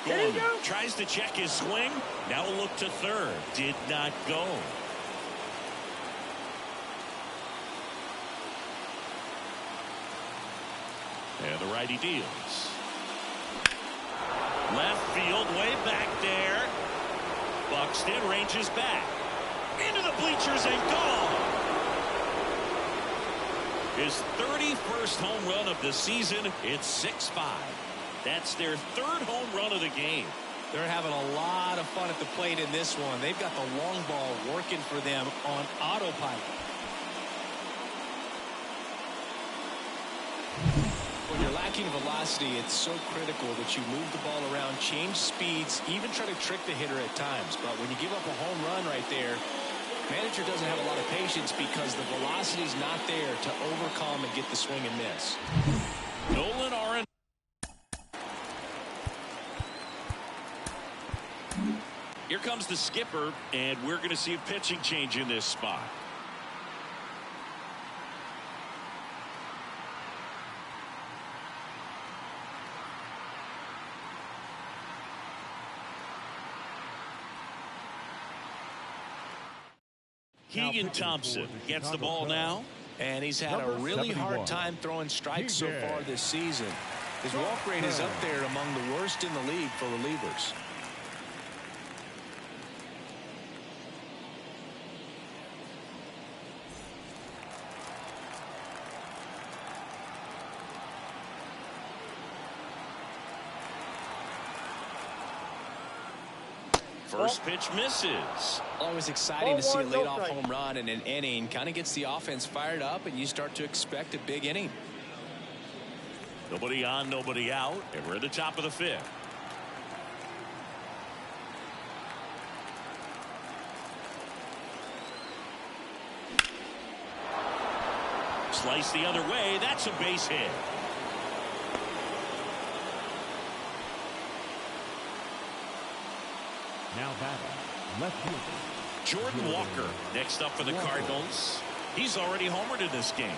Gorman tries to check his swing. Now a look to third. Did not go. And the righty deals. Left field, way back there. Buxton ranges back. Into the bleachers and gone. His 31st home run of the season. It's 6-5. That's their third home run of the game.
They're having a lot of fun at the plate in this one. They've got the long ball working for them on autopilot. When you're lacking velocity, it's so critical that you move the ball around, change speeds, even try to trick the hitter at times. But when you give up a home run right there, manager doesn't have a lot of patience because the velocity's not there to overcome and get the swing and miss.
comes the skipper, and we're going to see a pitching change in this spot. Keegan Thompson gets the ball now.
And he's had a really hard time throwing strikes so far this season. His walk rate is up there among the worst in the league for relievers.
First pitch misses.
Always exciting to see a leadoff home run in an inning. Kind of gets the offense fired up, and you start to expect a big inning.
Nobody on, nobody out, and we're at the top of the fifth. Slice the other way. That's a base hit.
Now batting, left fielder
Jordan Walker next up for the Cardinals. He's already homered in this game.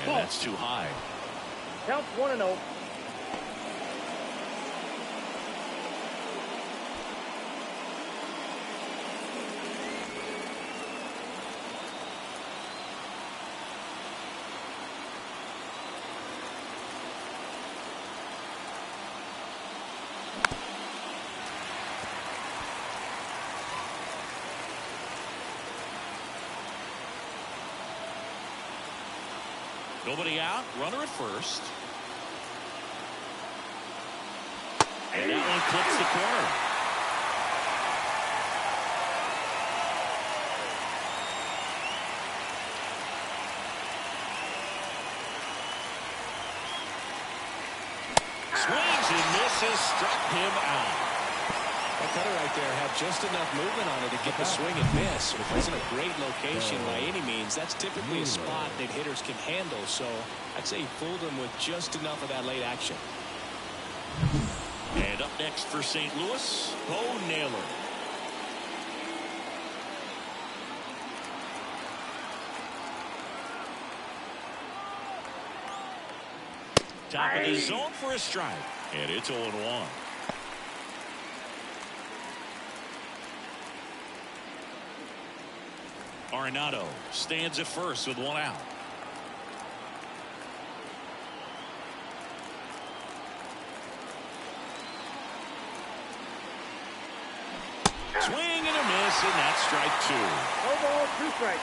And that's too high.
Count 1-0.
Nobody out, runner at first. And that one clips the corner. Swings and misses, struck him out.
That cutter right there had just enough movement on it to get the swing and miss, which wasn't a great location by any means. That's typically a spot that hitters can handle, so I'd say he fooled him with just enough of that late action.
And up next for St. Louis, Bo Naylor. Top of the zone for a strike, and it's 0-1. Arenado stands at first with one out. Swing and a miss, and that's strike two.
No ball, 2 strikes.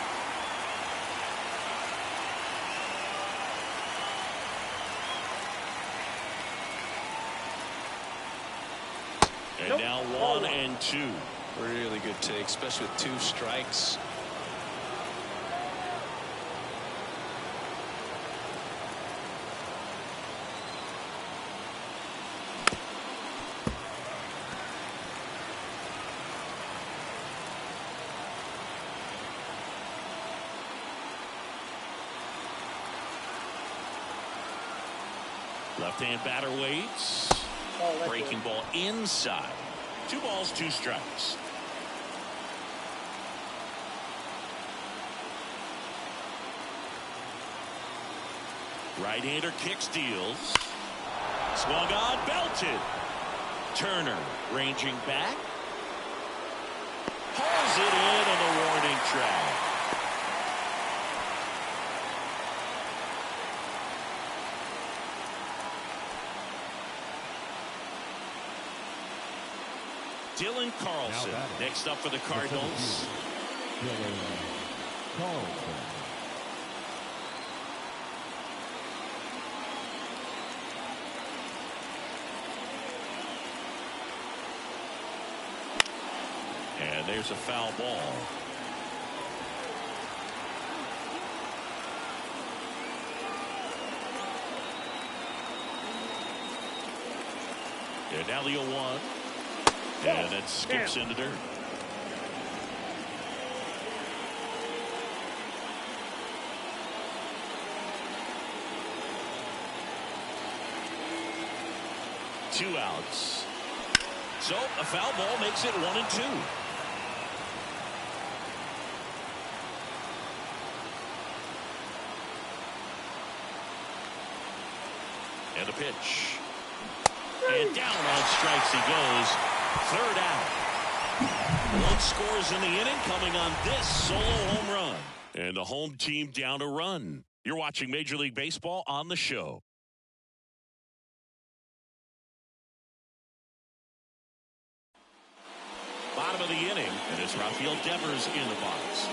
And now 1-2.
Really good take, especially with 2 strikes.
Left-hand batter waits. Breaking ball inside. 2 balls, 2 strikes. Right-hander kick steals. Swung on, belted. Turner ranging back. Pulls it in on the warning track. Dylan Carlson next up for the Cardinals.
Dylan Carlson.
And there's a foul ball. And now the 0-1. And it skips into dirt. 2 outs. So a foul ball makes it 1-2. And a pitch. And down on strikes he goes. 3rd out. 1 scores in the inning, coming on this solo home run. And the home team down a run. You're watching Major League Baseball on the show. Bottom of the inning, and it's Rafael Devers in the box.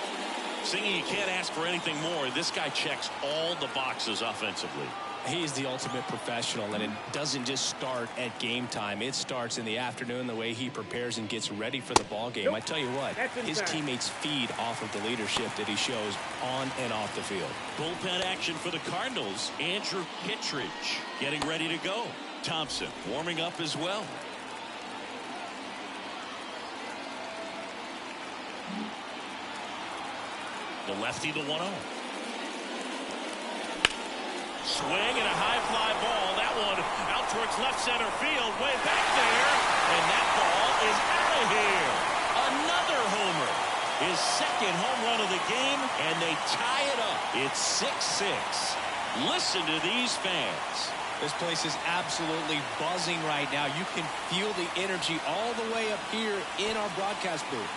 Singy, you can't ask for anything more. This guy checks all the boxes offensively.
He is the ultimate professional, and it doesn't just start at game time. It starts in the afternoon, the way he prepares and gets ready for the ball game. I tell you what, his teammates feed off of the leadership that he shows on and off the field.
Bullpen action for the Cardinals. Andrew Kittredge getting ready to go. Thompson warming up as well. The lefty, the 1-0. Swing and a high fly ball. That one out towards left center field. Way back there. And that ball is out of here. Another homer. His 2nd home run of the game. And they tie it up. It's 6-6. Listen to these fans.
This place is absolutely buzzing right now. You can feel the energy all the way up here in our broadcast booth.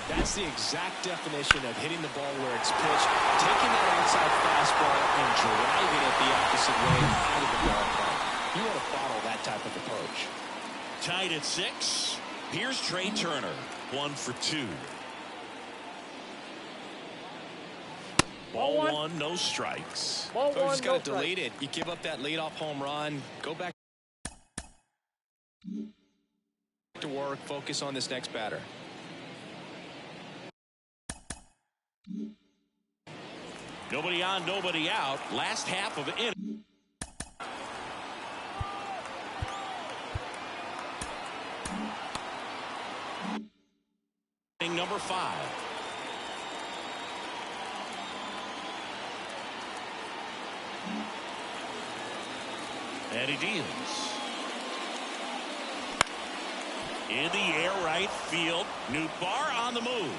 That's the exact definition of hitting the ball where it's pitched, taking that outside fastball and driving it the opposite way out of the ballpark. You want to bottle that type of approach.
Tied at 6. Here's Trey Turner. 1 for 2. Ball 1, no strikes.
Ball
So you
1,
just
no
got to
strike.
delete it. You give up that leadoff home run, go back to work, focus on this next batter.
Nobody on, nobody out. Last half of the inning. Number 5. And he deals. In the air, right field. Nootbaar on the move.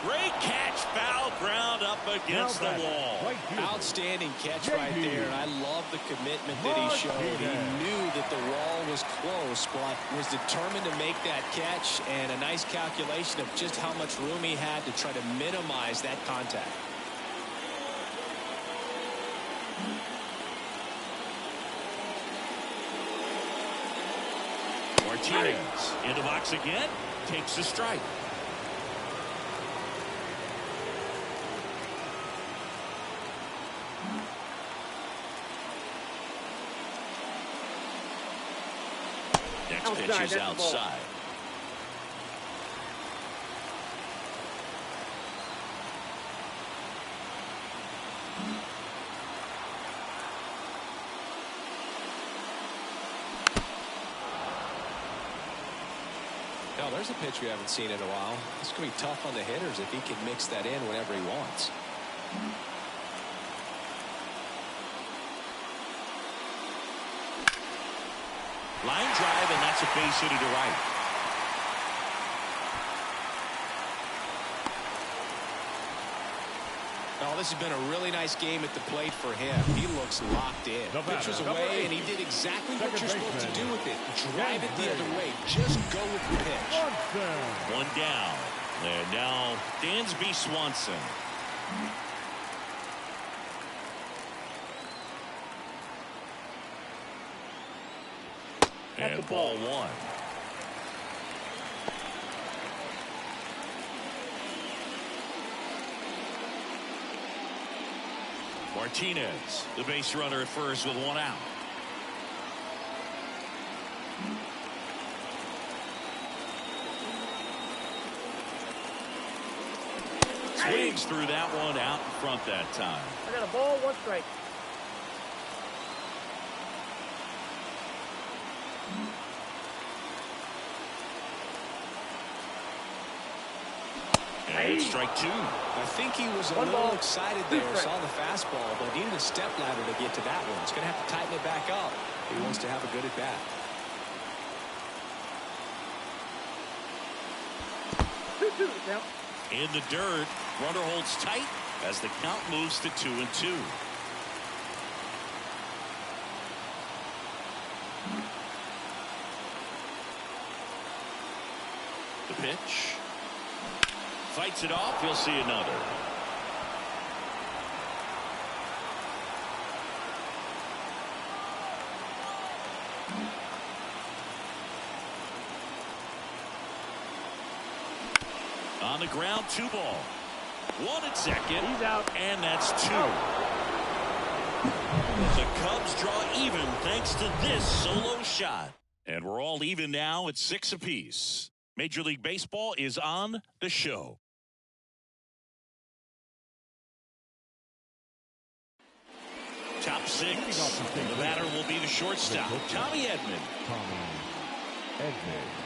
Great catch, foul ground up against the wall.
Outstanding catch right there. And I love the commitment that he showed. He knew that the wall was close, but was determined to make that catch, and a nice calculation of just how much room he had to try to minimize that contact.
Martinez in the box again, takes a strike. Next pitch is outside.
No, there's a pitch we haven't seen in a while. It's going to be tough on the hitters if he can mix that in whenever he wants.
Line drive, and that's a base hit to right.
Oh, this has been a really nice game at the plate for him. He looks locked in. Pitch was away, and he did exactly what you're supposed to do with it. Drive it the other way. Just go with the pitch.
One down. And now Dansby Swanson. And ball 1. Martinez, the base runner at first with 1 out. Swings through that one, out in front that time.
I got a ball, 1 strike.
And it's strike 2.
I think he was a
One
little
ball,
excited
two
there,
strikes.
saw the fastball, but needed a step ladder to get to that one. He's going to have to tighten it back up. He wants to have a good at bat.
2-2 the count.
In the dirt, runner holds tight as the count moves to 2-2. The pitch. Fights it off. He'll see another. On the ground, 2 ball. 1 at second.
He's out.
And that's 2. The Cubs draw even thanks to this solo shot. And we're all even now at 6 apiece. Major League Baseball is on the show. Top 6. The batter will be the shortstop, Tommy Edman.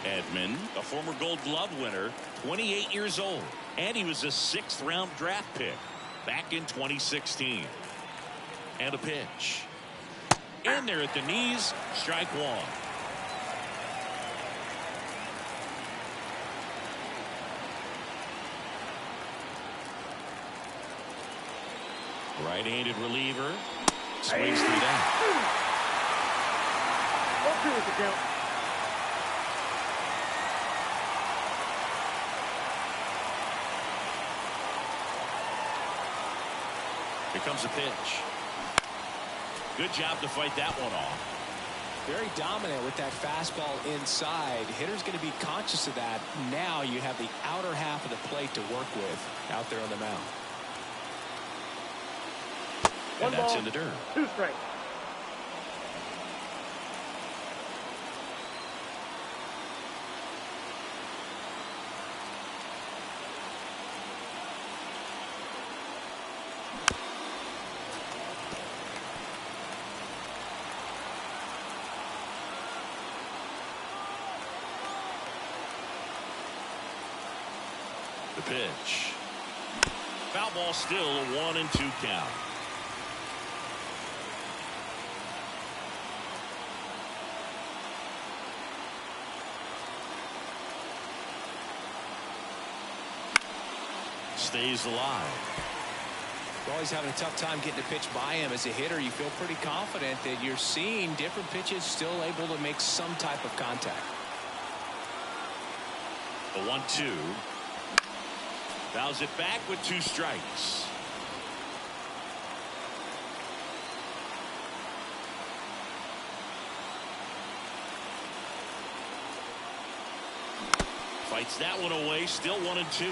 Edman, a former Gold Glove winner, 28 years old, and he was a 6th-round draft pick back in 2016. And a pitch. In there at the knees, strike 1. Right-handed reliever. Swings through that.
1-2 is the count.
Here comes a pitch. Good job to fight that one off.
Very dominant with that fastball inside. Hitter's going to be conscious of that. Now you have the outer half of the plate to work with out there on the mound.
And that's
ball,
in the dirt.
2 strikes.
The pitch. Foul ball, still a 1-2 count. Stays alive.
You're always having a tough time getting a pitch by him. As a hitter, you feel pretty confident that you're seeing different pitches still able to make some type of contact.
The 1-2. Fouls it back with 2 strikes. Fights that one away. Still 1-2.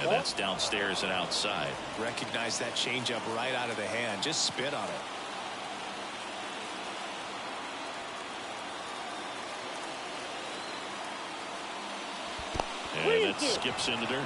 And that's downstairs and outside.
Recognize that changeup right out of the hand. Just spit on it.
And that skips in the dirt.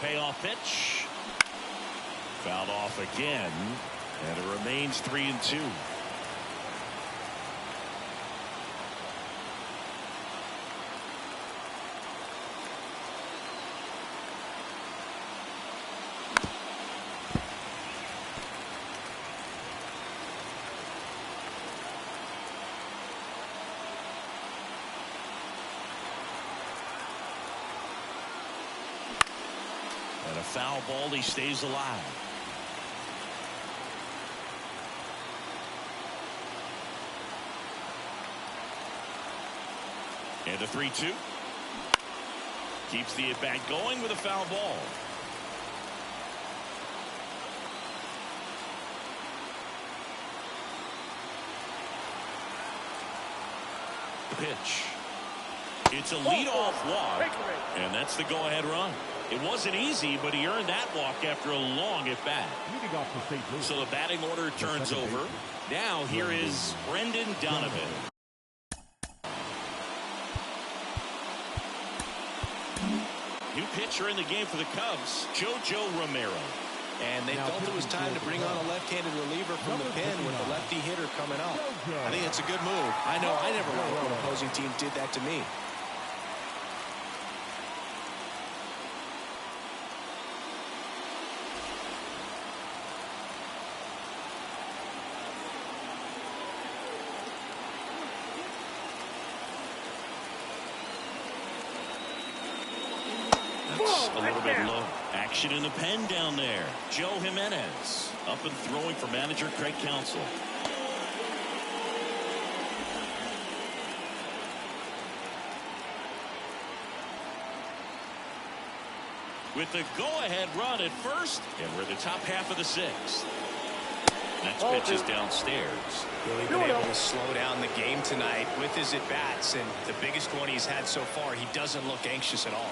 Payoff pitch. Fouled off again, and it remains 3-2. And a foul ball, he stays alive. And a 3-2. Keeps the at-bat going with a foul ball. The pitch. It's a leadoff walk, and that's the go-ahead run. It wasn't easy, but he earned that walk after a long at bat.
Leading off for St. Louis.
So the batting order turns over. Now here is Brendan Donovan. New pitcher in the game for the Cubs, JoJo Romero.
And they felt it was time to bring on a left-handed reliever from the pen with the lefty hitter coming up. I think it's a good move. I know I never liked when opposing teams did that to me.
That's a little bit low. Action in the pen down there. Joe Jimenez up and throwing for manager Craig Counsell. With the go-ahead run at first, and we're in the top half of the sixth. Next pitch is downstairs.
Really been able to slow down the game tonight with his at-bats, and the biggest one he's had so far, he doesn't look anxious at all.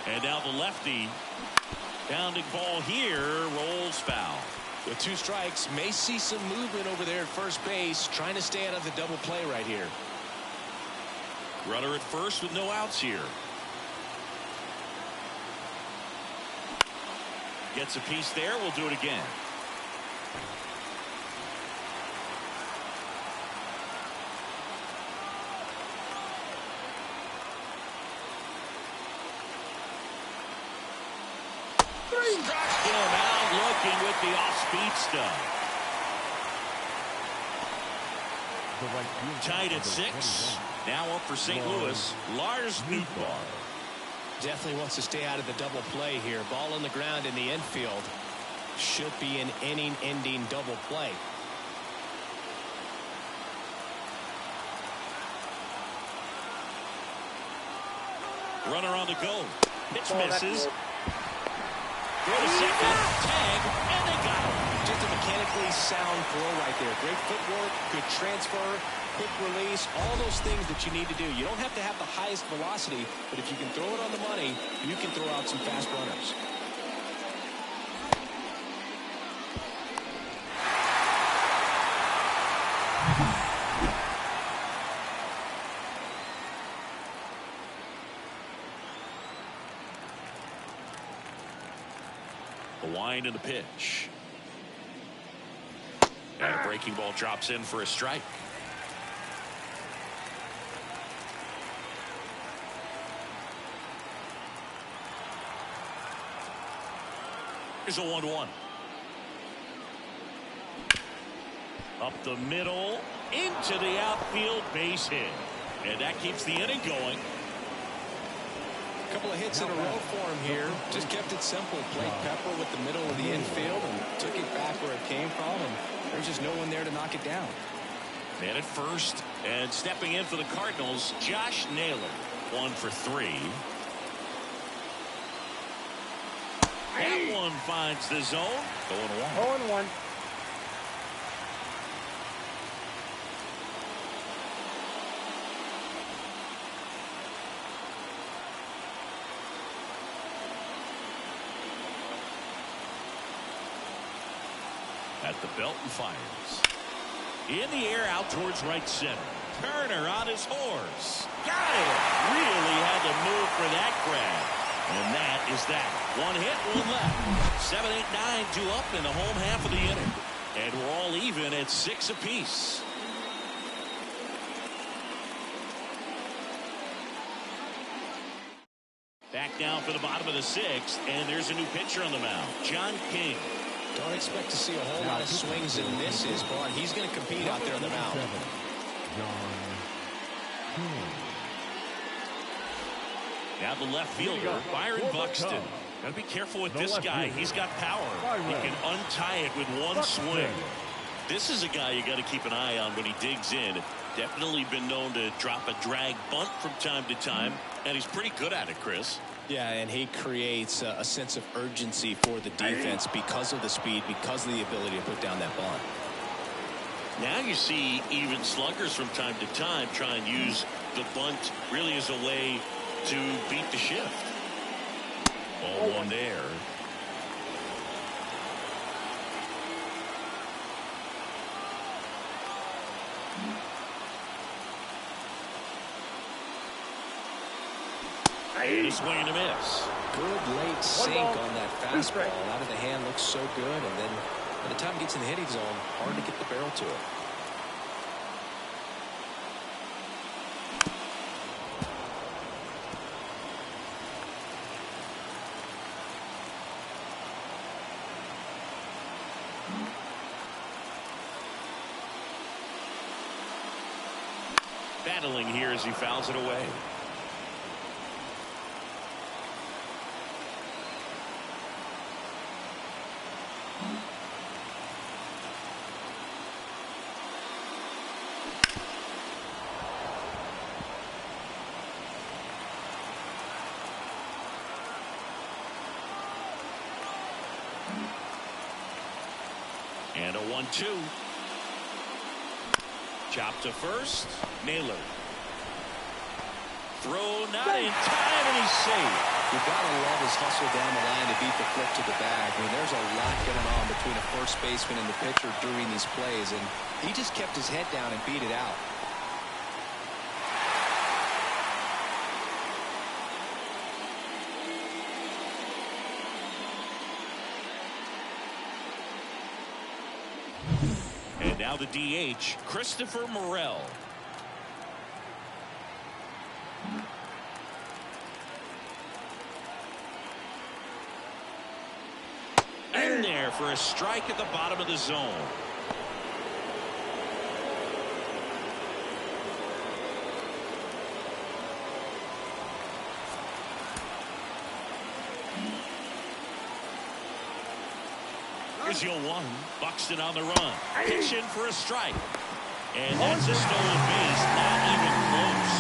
And now the lefty. Pounding ball here, rolls foul.
With 2 strikes, may see some movement over there at first base, trying to stay out of the double play right here.
Runner at first with no outs here. Gets a piece there. We'll do it again. Struck him out looking with the off-speed stuff. Tied at 6. Now up for St. Louis, Lars Nootbaar.
Definitely wants to stay out of the double play here. Ball on the ground in the infield. Should be an inning-ending double play.
Runner on the go. Pitch misses. Go to second, tag, and they got him.
Just a mechanically sound throw right there. Great footwork, good transfer, quick release, all those things that you need to do. You don't have to have the highest velocity, but if you can throw it on the money, you can throw out some fast runners.
The wind and the pitch. And a breaking ball drops in for a strike. Here's a 1-1. Up the middle, into the outfield, base hit. And that keeps the inning going.
A couple of hits in a row for him here. Just kept it simple. Played pepper with the middle of the infield and took it back where it came from. And there's just no one there to knock it down.
Man at first, and stepping in for the Cardinals, Josh Naylor. 1 for 3. That one finds the zone. 0-1.
0-1.
At the belt and fires. In the air out towards right center. Turner on his horse. Got it. Really had to move for that grab. And that is that. 1 hit, 1 left. 7, 8, 9, 2 up in the home half of the inning. And we're all even at 6 apiece. Back down for the bottom of the 6th, and there's a new pitcher on the mound, John King.
Don't expect to see a whole lot of swings and misses, but he's going to compete out there on the mound.
Now the left fielder, Byron Buxton. Gotta be careful with
The
this
left
guy.
fielder.
He's got power. He can untie it with one swing. This is a guy you got to keep an eye on when he digs in. Definitely been known to drop a drag bunt from time to time, and he's pretty good at it, Chris.
Yeah, and he creates a sense of urgency for the defense because of the speed, because of the ability to put down that bunt.
Now you see even sluggers from time to time try and use the bunt really as a way to beat the shift. Ball one there. And a swing and a miss.
Good late sink on that fastball. Out of the hand, looks so good, and then by the time it gets in the hitting zone, hard to get the barrel to it.
Battling here as he fouls it away. And a 1-2. Chop to first. Naylor. Throw not in time, and he's safe.
You've got to love his hustle down the line to beat the flip to the bag. I mean, there's a lot going on between a first baseman and the pitcher during these plays, and he just kept his head down and beat it out.
And now the DH, Christopher Morel. In there for a strike at the bottom of the zone. Here's 0-1. Buxton on the run. Pitch in for a strike. And that's a stolen base. Not even close.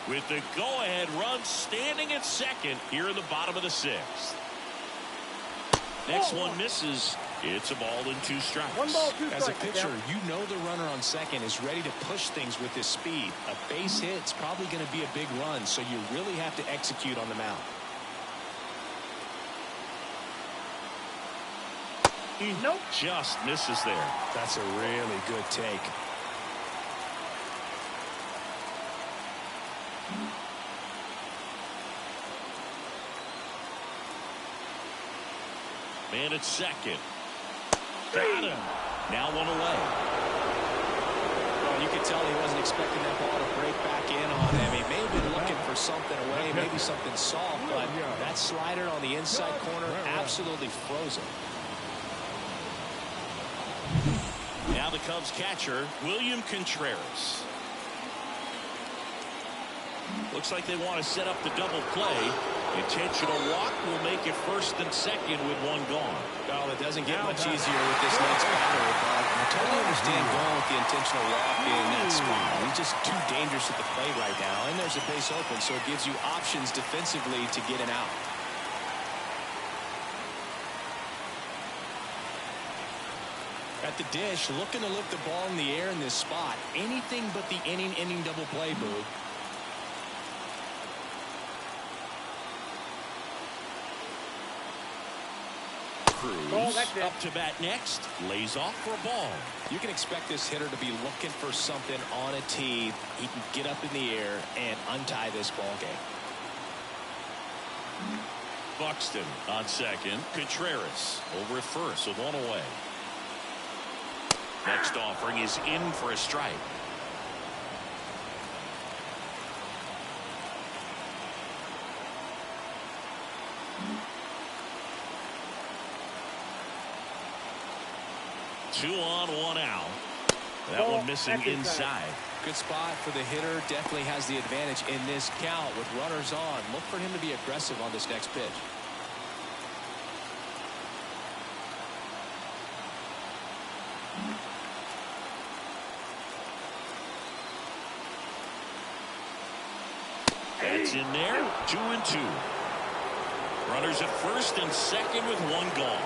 With the go-ahead run standing at second here in the bottom of the sixth. Next one misses. It's a ball and 2 strikes.
1 ball, 2
As a
strikes.
pitcher, you know the runner on second is ready to push things with his speed. A base hit's probably going to be a big run, so you really have to execute on the mound.
Nope. Just misses there.
That's a really good take.
Man at second. Got him. Now 1 away.
Well, you could tell he wasn't expecting that ball to break back in on him. He may have been looking for something away, maybe something soft, but that slider on the inside corner absolutely frozen.
Now the Cubs catcher, William Contreras. Looks like they want to set up the double play. Intentional walk will make it first and second with 1 gone.
Well, it doesn't get much easier with this next batter, but I totally understand going with the intentional walk in that spot. He's just too dangerous at the plate right now, and there's a base open, so it gives you options defensively to get an out. At the dish, looking to lift the ball in the air in this spot. Anything but the inning double play, Boog.
Cruz up to bat next. Lays off for a ball.
You can expect this hitter to be looking for something on a tee. He can get up in the air and untie this ball game.
Buxton on second. Contreras over at first with 1 away. Next offering is in for a strike. 2 on, 1 out. That one missing inside.
Good spot for the hitter. Definitely has the advantage in this count with runners on. Look for him to be aggressive on this next pitch.
That's in there. 2-2. Runners at first and second with 1 gone.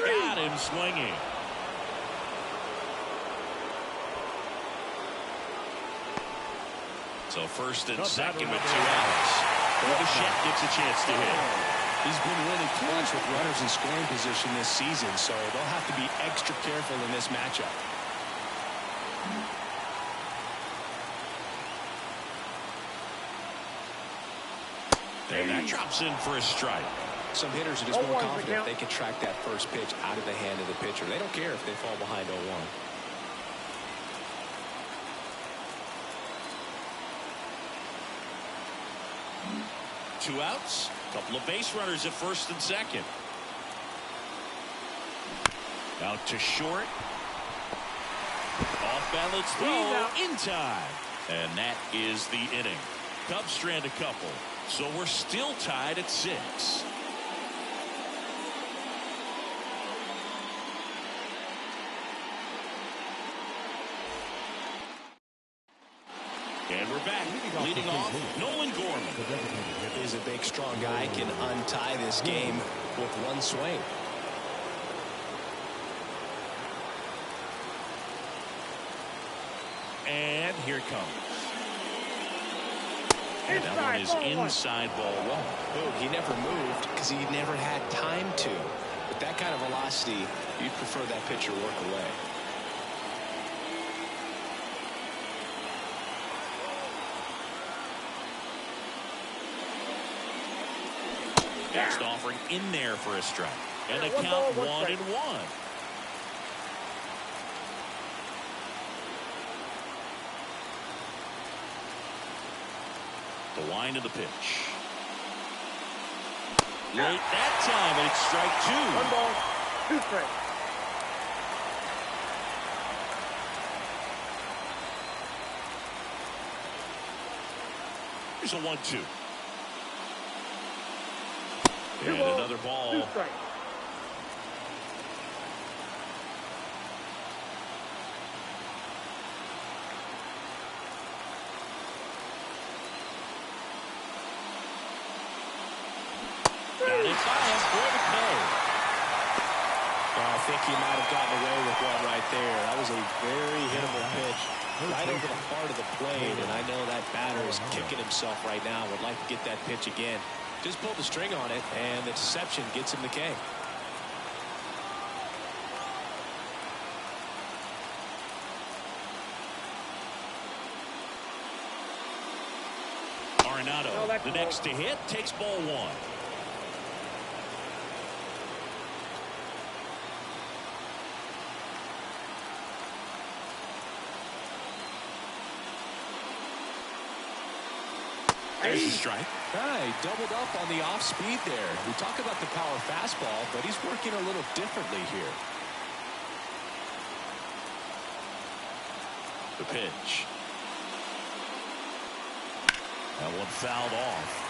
Got him swinging. So first and second with 2 outs. Bichette gets a chance to hit.
He's been really clutch with runners in scoring position this season, so they'll have to be extra careful in this matchup.
And that drops in for a strike.
Some hitters are just more confident they can track that first pitch out of the hand of the pitcher. They don't care if they fall behind 0-1.
2 outs. Couple of base runners at first and second. Out to short. Off balance throw in time. And that is the inning. Cubs strand a couple. So we're still tied at 6. And we're back. Leading off, Nolan Gorman.
He's a big, strong guy. Can untie this game with 1 swing.
And here it comes. And that one is inside ball 1.
Oh, he never moved because he never had time to. With that kind of velocity, you'd prefer that pitcher work away.
Next offering in there for a strike. And the count 1-1. The wind of the pitch. Late that time, and it's strike 2.
1 ball, 2 strikes.
Here's a 1-2. And
2 balls,
another ball.
2 strikes.
Got it by him for the K.
I think he might have gotten away with one right there. That was a very hittable pitch right over the heart of the plate, and I know that batter is kicking himself right now. Would like to get that pitch again. Just pulled the string on it, and the deception gets him the K.
Arenado, the next to hit, takes ball 1. There's a strike.
He doubled up on the off speed there. We talk about the power fastball, but he's working a little differently here.
The pitch. That one fouled off.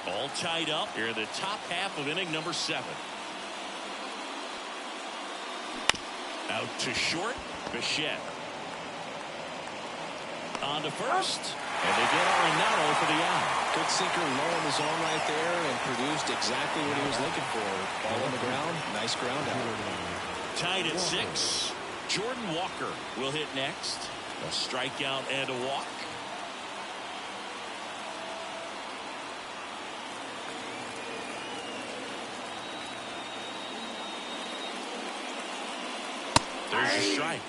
All tied up here in the top half of inning number 7. Out to short, Bichette. On to first, and they get Arenado for the out.
Good sinker low in the zone right there and produced exactly what he was looking for. Ball on the ground, nice ground out.
Tied at 6. Jordan Walker will hit next. A strikeout and a walk. There's a strike.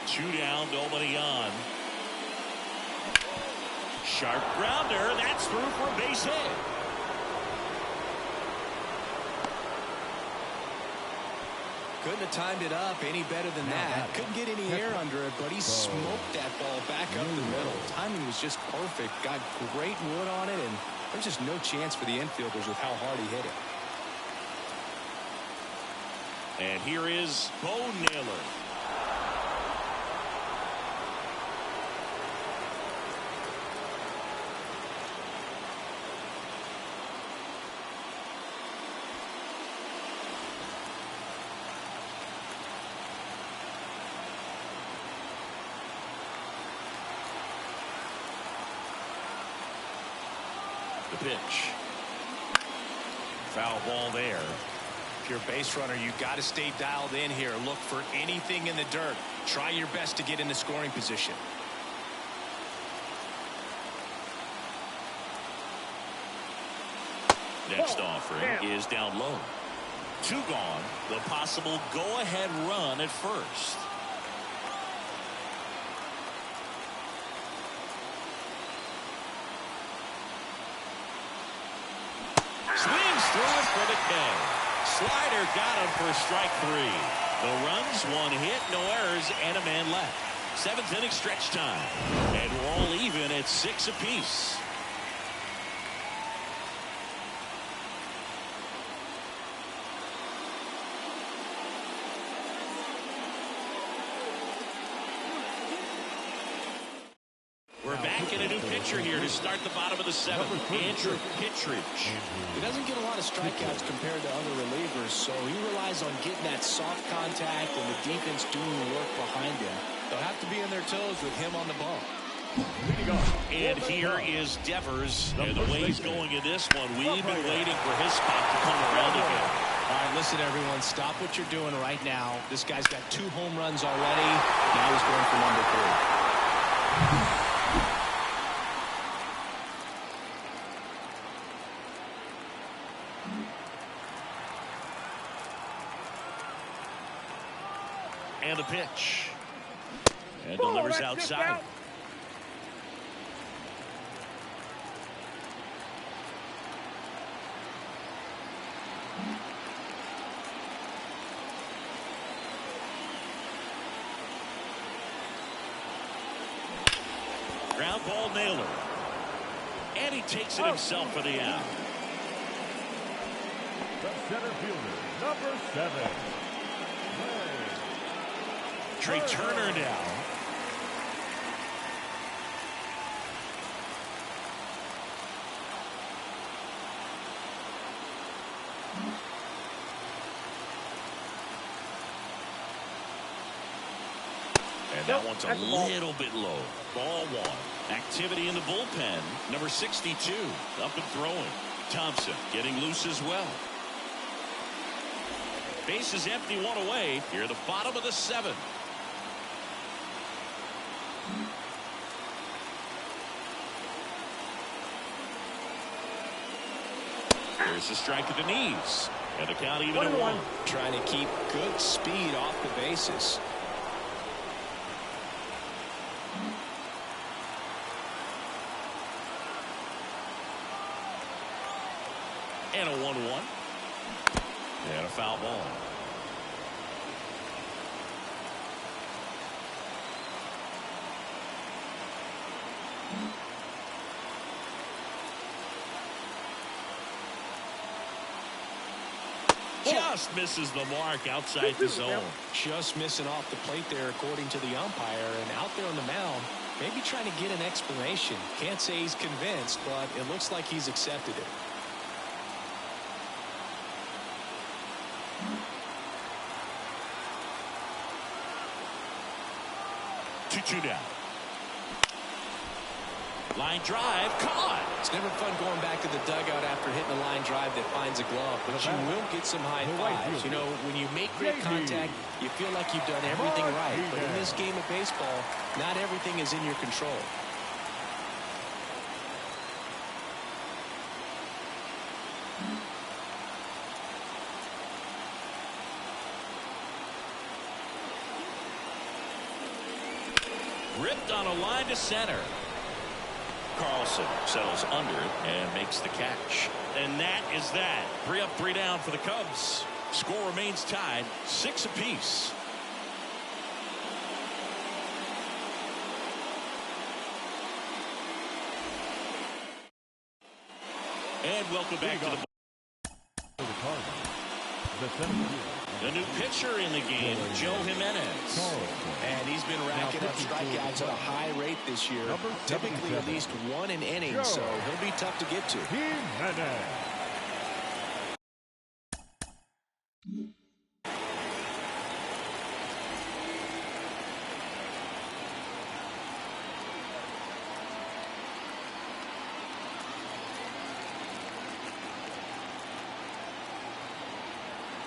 Two down, nobody on. Sharp grounder. That's through for a base hit.
Couldn't have timed it up any better than that. Couldn't get any air under it, but he smoked that ball back up the middle. Timing was just perfect. Got great wood on it, and there's just no chance for the infielders with how hard he hit it.
And here is Bo Naylor. The pitch. Foul ball there.
If you're a base runner, you got to stay dialed in here. Look for anything in the dirt. Try your best to get in the scoring position.
Next offering is down low. Two gone. The possible go-ahead run at first. Swings through it for the K. Slider got him for strike three. The runs, one hit, no errors, and a man left. Seventh inning stretch time. And we're all even at 6 apiece. We're back in a new pitcher here to start the bottom of the seventh. Andrew Kittredge.
He doesn't get a lot of strikeouts compared to other relievers, so he relies on getting that soft contact and the defense doing the work behind him. They'll have to be on their toes with him on the ball.
And here is Devers. And the way he's going in this one, we've been waiting for his spot to come around again.
All right, listen, everyone. Stop what you're doing right now. This guy's got 2 home runs already. Now he's going for number 3.
And the pitch. And delivers outside. Ground ball, Naylor. And he takes it himself for the out.
The center fielder, number 7.
Trey Turner down. And that one's a little bit low. Ball 1. Activity in the bullpen. Number 62 up and throwing. Thompson getting loose as well. Base is empty, 1 away. Here at the bottom of the 7th. There's a strike at the knees. And the count even at 1.
Trying to keep good speed off the bases.
And a 1-1. And a foul ball. Just misses the mark outside the zone.
Just missing off the plate there, according to the umpire. And out there on the mound, maybe trying to get an explanation. Can't say he's convinced, but it looks like he's accepted it.
2-2 down. Line drive, caught.
It's never fun going back to the dugout after hitting a line drive that finds a glove, but you will get some high fives. You know, when you make great contact, you feel like you've done everything right. But in this game of baseball, not everything is in your control.
Ripped on a line to center. Carlson settles under it and makes the catch. And that is that. 3 up, 3 down for the Cubs. Score remains tied, 6 apiece. And welcome back to the The new pitcher in the game, Joe Jimenez.
And he's been racking up strikeouts at a high rate this year. Typically at least 1 an inning, so he'll be tough to get to.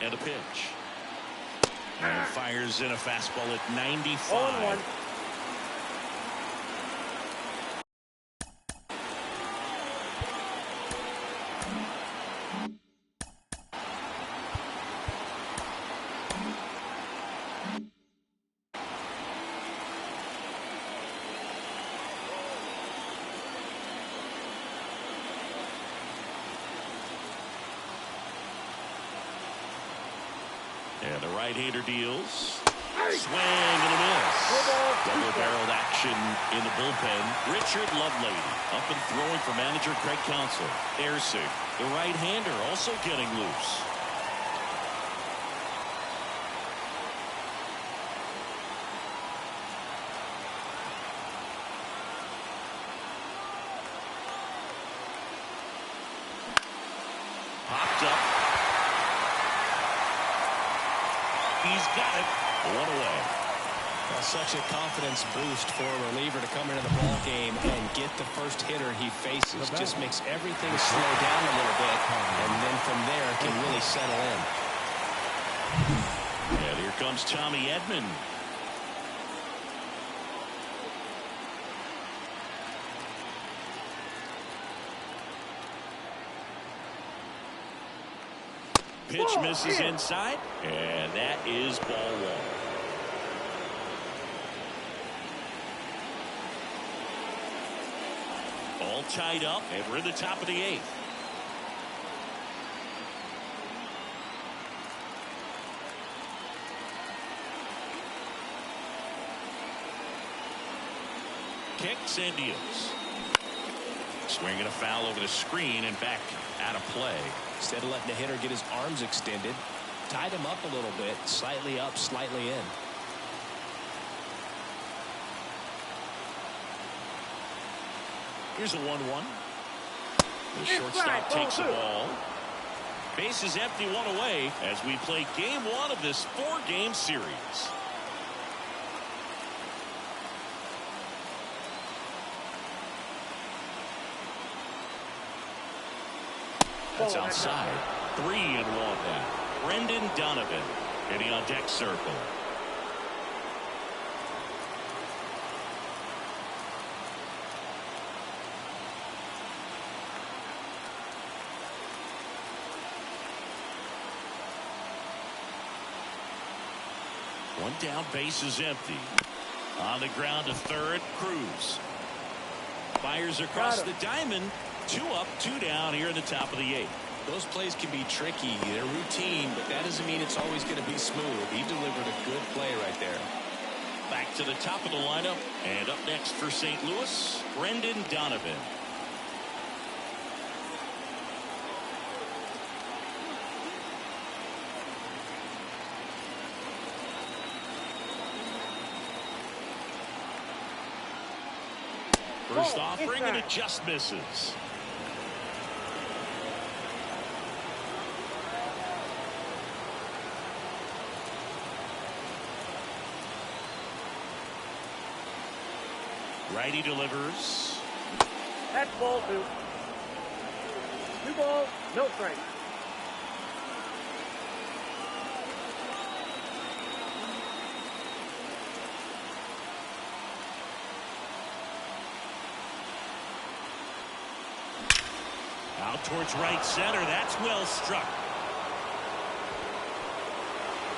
And a pitch. And fires in a fastball at 95.
0-1.
And the right-hander deals. Swing and a miss. Double-barreled action in the bullpen. Richard Lovelady up and throwing for manager Craig Counsell. Ersig, the right-hander, also getting loose. Popped up. He's got it. 1 away.
Well, such a confidence boost for a reliever to come into the ball game and get the first hitter he faces. Just makes everything slow down a little bit, and then from there can really settle in.
And here comes Tommy Edman. Pitch misses inside, and that is ball 1. All tied up, and we're in the top of the 8th. Kicks and deals. Swinging a foul over the screen and back out of play.
Instead of letting the hitter get his arms extended, tied him up a little bit, slightly up, slightly in.
Here's a 1-1. The shortstop takes the ball. Base is empty, 1 away as we play game 1 of this 4-game series. That's outside. 3-1 now. Brendan Donovan getting on deck circle. One down, base is empty. On the ground to third, Cruz. Fires across the diamond. 2 up, 2 down here in the top of the 8th.
Those plays can be tricky. They're routine, but that doesn't mean it's always going to be smooth. He delivered a good play right there.
Back to the top of the lineup. And up next for St. Louis, Brendan Donovan. First offering, and it just misses. Righty delivers.
That's ball 2. 2 balls, no strike.
Out towards right center. That's well struck.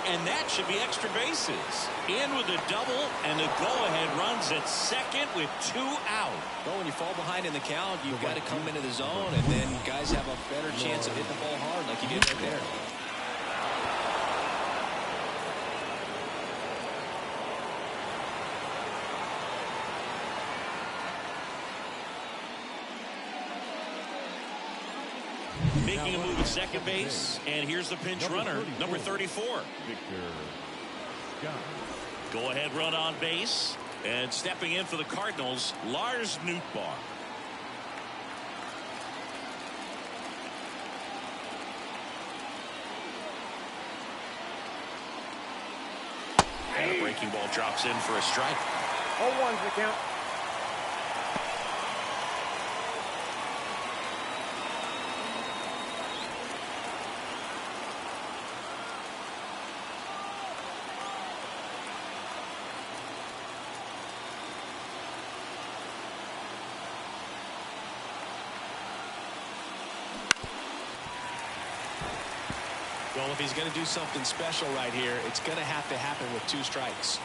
and that should be extra bases. In with a double, and the go-ahead runs at second with 2 out.
Well, when you fall behind in the count, you've got to come into the zone, and then guys have a better chance of hitting the ball hard like you did right there.
Making a move at second base, and here's the pinch runner, number 34. Go-ahead run on base, and stepping in for the Cardinals, Lars Nootbaar. And a breaking ball drops in for a strike.
0-1's the count.
Well, if he's going to do something special right here, it's going to have to happen with 2 strikes.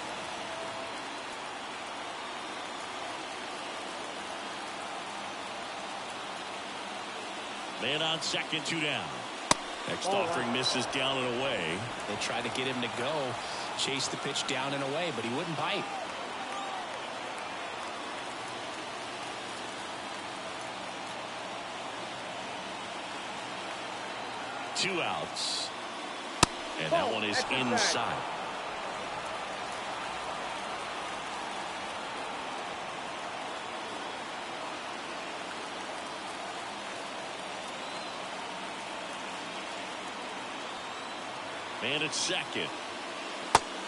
Man on second, 2 down. Next offering misses down and away.
They tried to get him to go, chase the pitch down and away, but he wouldn't bite.
Two outs. And that one is inside. Man at second.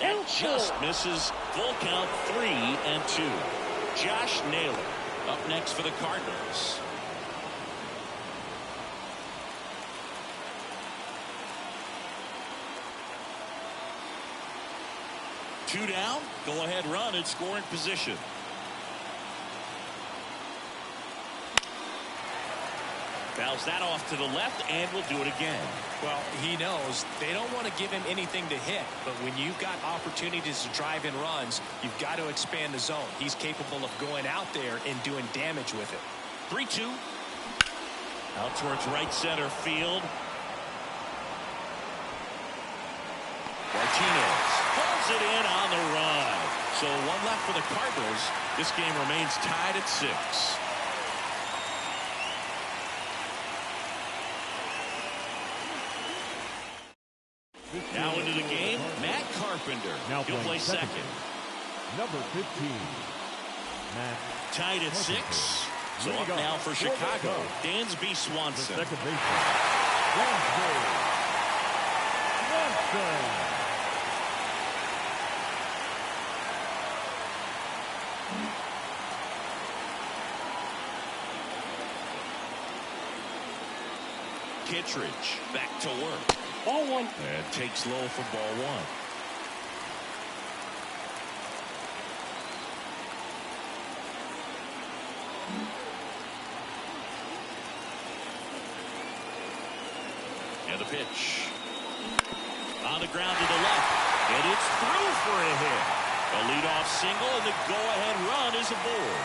That just misses. Full count, 3-2. Josh Naylor up next for the Cardinals. Two down, go ahead run in scoring position. Fouls that off to the left, and will do it again.
Well, he knows they don't want to give him anything to hit, but when you've got opportunities to drive in runs, you've got to expand the zone. He's capable of going out there and doing damage with it.
3-2. Out towards right center field. Martinez pulls it in on the run. So 1 left for the Cardinals. This game remains tied at 6. Now into the game, Matt Carpenter. He'll play second.
Number 15, Matt.
Tied at 6. So up now for Chicago, Dansby Swanson.
Second baseman, Dansby Swanson.
Kittredge back to work.
Ball 1.
And takes low for ball 1. And the pitch. On the ground to the left. And it's through for a hit. A leadoff single, and the go-ahead run is aboard.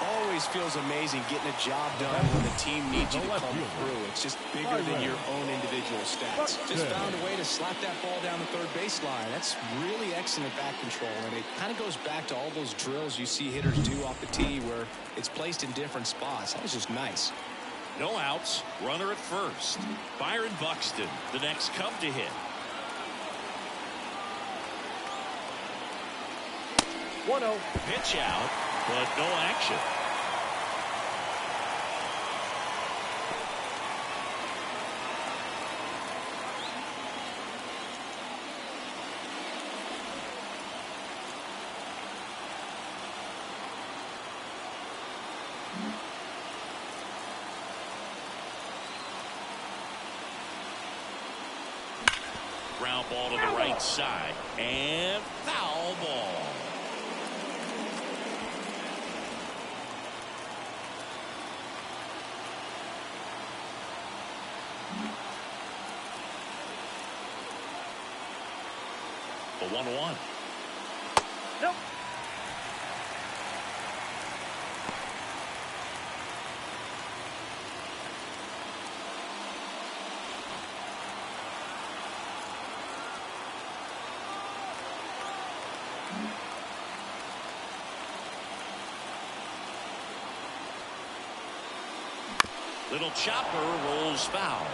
Always feels amazing getting a job done when the team needs you to come through. It's just bigger than your own individual stats. Just found a way to slap that ball down the third baseline. That's really excellent back control, and it kind of goes back to all those drills you see hitters do off the tee where it's placed in different spots. That was just nice.
No outs, runner at first. Byron Buxton, the next Cub to hit.
1-0.
Pitch out, but no action. Ground ball to the right side, and foul ball. The 1-1.
Nope.
Little chopper rolls foul.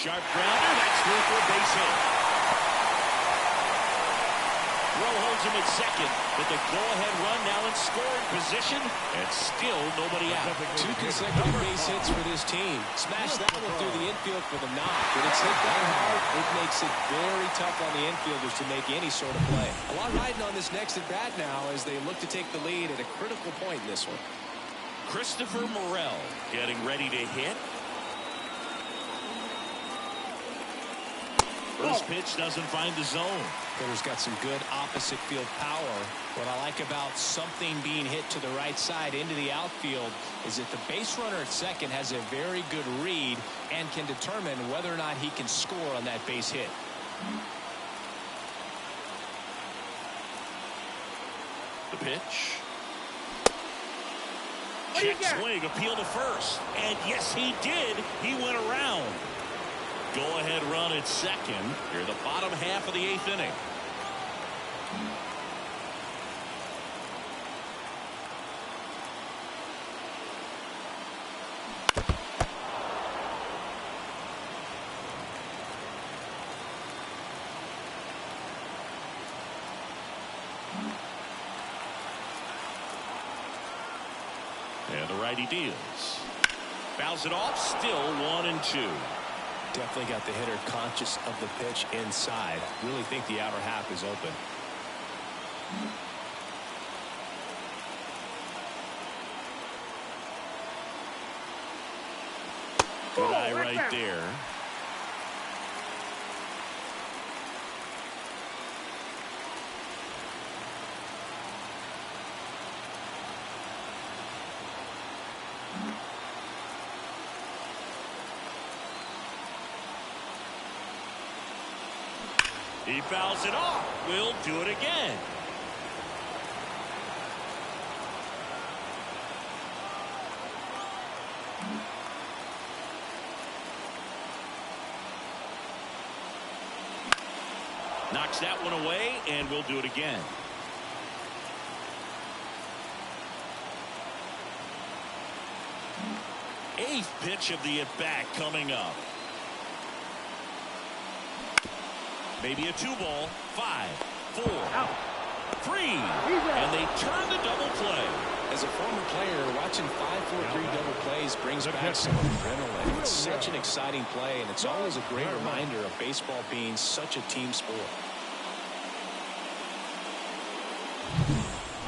Sharp grounder. That's through for a base hit. Rowe holds him at second, but the go-ahead run now in scoring position, and still nobody out.
2 consecutive base hits for this team. Smash that one through the infield for the knock. When it's hit that hard, it makes it very tough on the infielders to make any sort of play. A lot riding on this next at-bat now as they look to take the lead at a critical point in this one.
Christopher Morel getting ready to hit. First pitch doesn't find the zone.
Hitter's got some good opposite field power. What I like about something being hit to the right side into the outfield is that the base runner at second has a very good read and can determine whether or not he can score on that base hit.
The pitch. Check swing, appeal to first. And yes, he did. He went around. Go-ahead run at second. Here, the bottom half of the 8th inning. And the righty deals. Fouls it off, still 1-2.
Definitely got the hitter conscious of the pitch inside. Really think the outer half is open.
Good eye right there. He fouls it off. We'll do it again. Knocks that one away, and we'll do it again. Eighth pitch of the at-bat coming up. Maybe a 2-ball. 5, 4, 3, and they turn the double play.
As a former player, watching 5-4-3 double plays brings back some adrenaline. It's such an exciting play, and it's always a great reminder of baseball being such a team sport.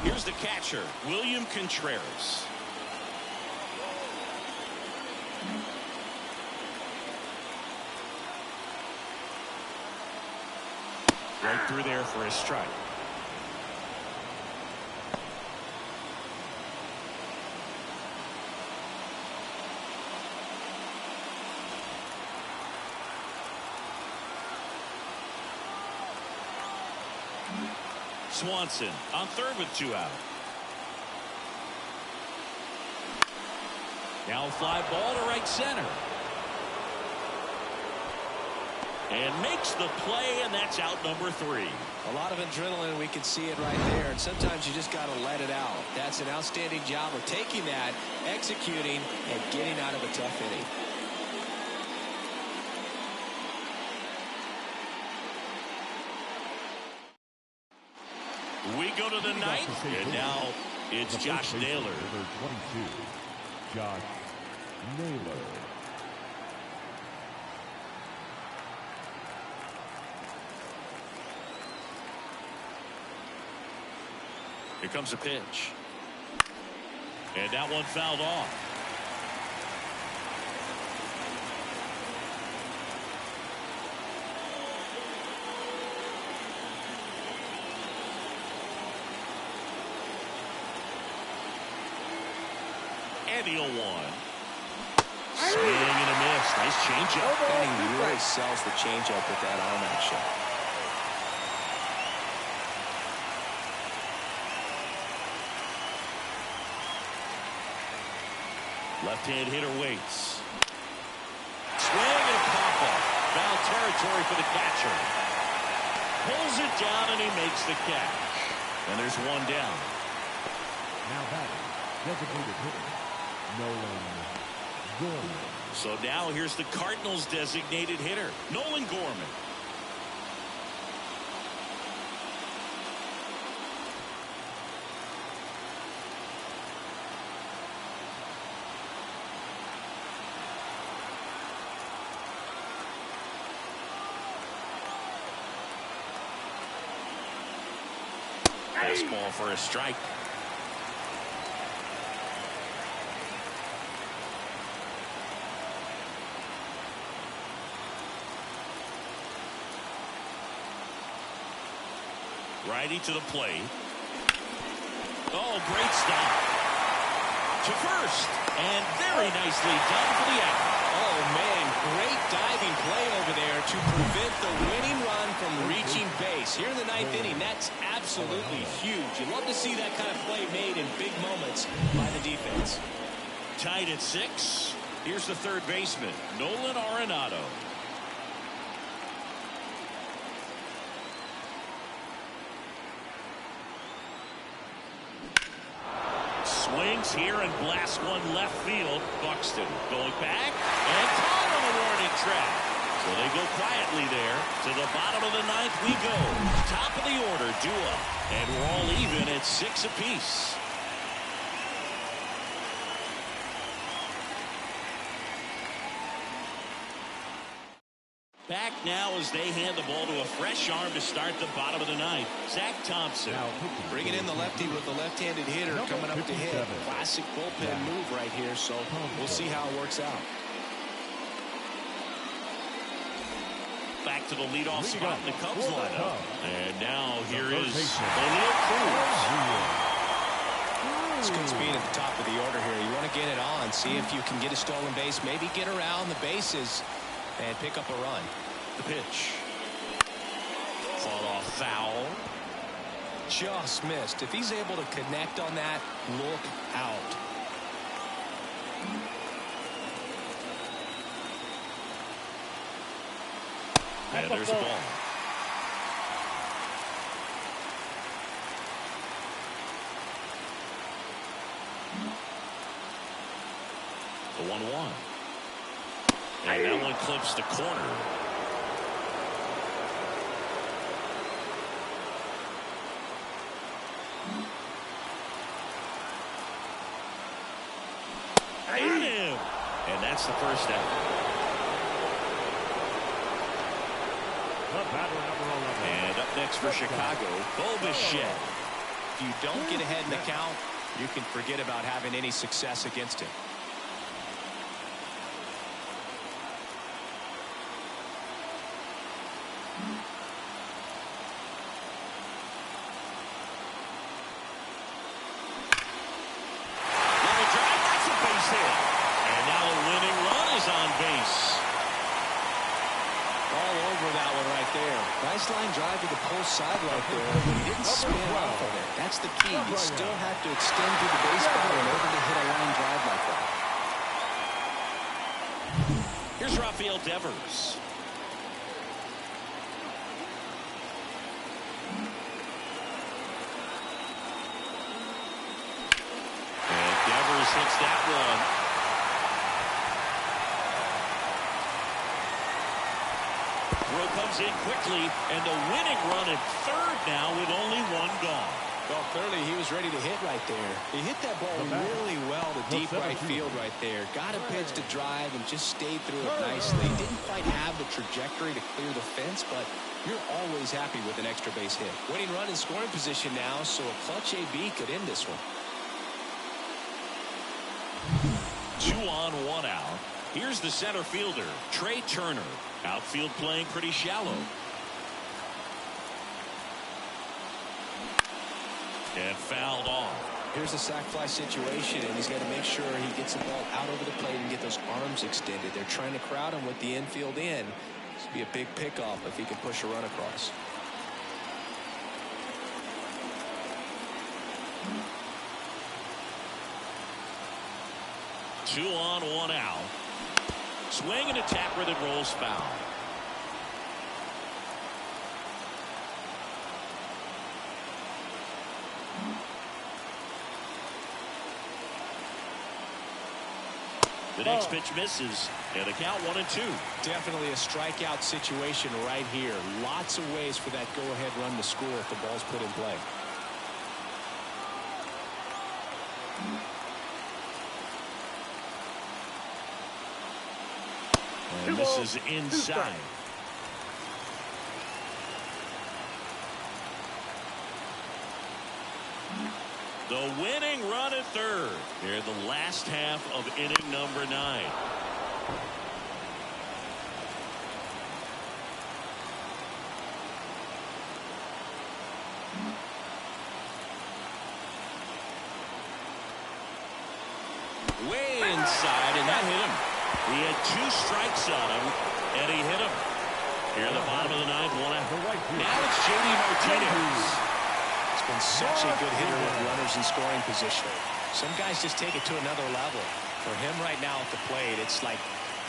Here's the catcher, William Contreras. Right through there for a strike. Swanson on third with 2 out. Now fly ball to right center. And makes the play, and that's out number 3.
A lot of adrenaline. We can see it right there. And sometimes you just got to let it out. That's an outstanding job of taking that, executing, and getting out of a tough inning.
We go to the 9th, and now it's Josh Naylor.
Number 22, Josh Naylor.
Here comes a pitch. And that one fouled off. And he'll one. Swing and a miss. Nice changeup.
And he really sells the changeup with that arm action.
Left-hand hitter waits. Swing and a pop-up. Foul territory for the catcher. Pulls it down and he makes the catch. And there's one down.
Now batting, designated hitter, Nolan Gorman.
So now here's the Cardinals' designated hitter, Nolan Gorman. Fastball for a strike. Righty to the plate. Oh, great stop. To first. And very nicely done for the out.
Oh, man, great diving play over there to prevent the winning run from reaching base. Here in the ninth inning, that's absolutely huge. You love to see that kind of play made in big moments by the defense.
Tied at 6. Here's the third baseman, Nolan Arenado. Swings here and blasts one left field. Buxton going back and caught on a warning track. So they go quietly there. To the bottom of the ninth we go. Top of the order, Dua. And we're all even at 6 apiece. Back now as they hand the ball to a fresh arm to start the bottom of the ninth. Zach Thompson.
Bringing in the lefty with the left-handed hitter coming up to hit. Classic bullpen move right here, so we'll see how it works out.
Back to the leadoff spot in the Cubs lineup. And now here is O'Neill Cruz.
It's good speed at the top of the order here. You want to get it on, see if you can get a stolen base, maybe get around the bases and pick up a run.
The pitch. Fought off foul.
Just missed. If he's able to connect on that, look out.
And there's the ball. The 1-1. And that one clips the corner. Got him. And that's the first out. And up next for Chicago, Bo Bichette.
If you don't get ahead in the count, you can forget about having any success against him.
Level drive, that's a base hit. And now the winning run is on base.
All over that one right there. Nice line drive to the pole side right there. But he didn't spin off of it. That's the key. You still have to extend through the baseball in order to hit a line drive like that.
Here's Rafael Devers. And Devers hits that one. Throw comes in quickly, and the winning run at third now with only one gone.
Well, clearly he was ready to hit right there. He hit that ball really well to deep right field right there. Got a pitch to drive and just stayed through it nicely. Didn't quite have the trajectory to clear the fence, but you're always happy with an extra base hit. Winning run in scoring position now, so a clutch AB could end this one.
2 on, 1 out. Here's the center fielder, Trey Turner. Outfield playing pretty shallow. And fouled off.
Here's a sac fly situation, and he's got to make sure he gets the ball out over the plate and get those arms extended. They're trying to crowd him with the infield in. This would be a big pickoff if he can push a run across.
Two on, one out. Swing and a tapper that rolls foul. The next pitch misses, and a count 1-2.
Definitely a strikeout situation right here. Lots of ways for that go-ahead run to score if the ball's put in play.
And this is inside. The winning run at third. They're the last half of inning number 9. Way inside, and that hit him. He had 2 strikes on him, and he hit him. Here in the bottom of the 9th, 1 out. Now it's J.D. Martinez.
It's been such a good hitter with runners in scoring position. Some guys just take it to another level. For him right now at the plate, it's like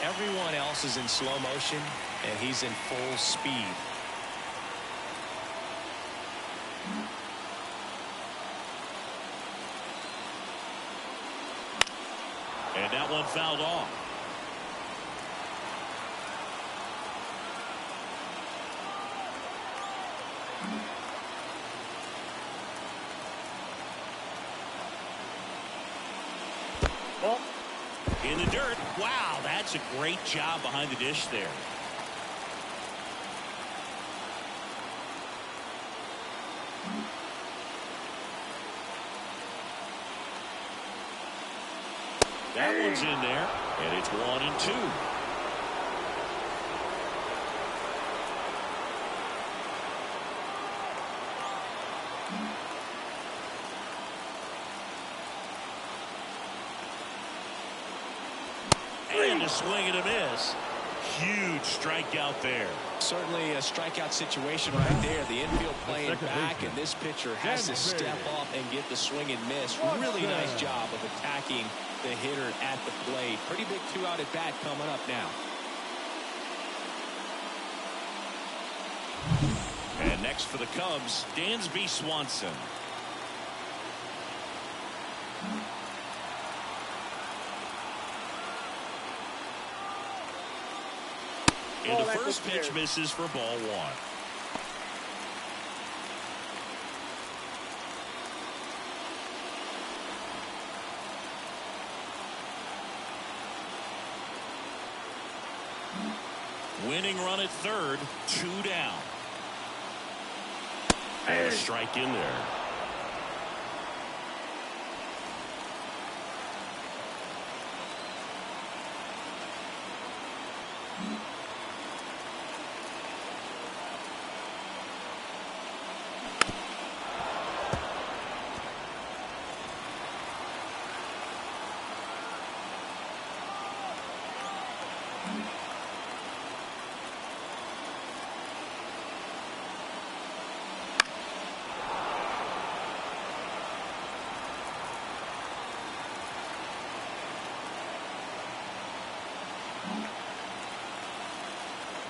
everyone else is in slow motion, and he's in full speed.
And that one fouled off. In the dirt. Wow, that's a great job behind the dish there. That one's in there, and it's 1-2. And a swing and a miss. Huge strikeout there.
Certainly a strikeout situation right there. The infield playing back, and this pitcher has to step up and get the swing and miss. Really nice job of attacking the hitter at the plate. Pretty big 2-out at bat coming up now.
And next for the Cubs, Dansby Swanson. And the first pitch misses for ball 1. Winning run at third, 2 down. And a strike in there.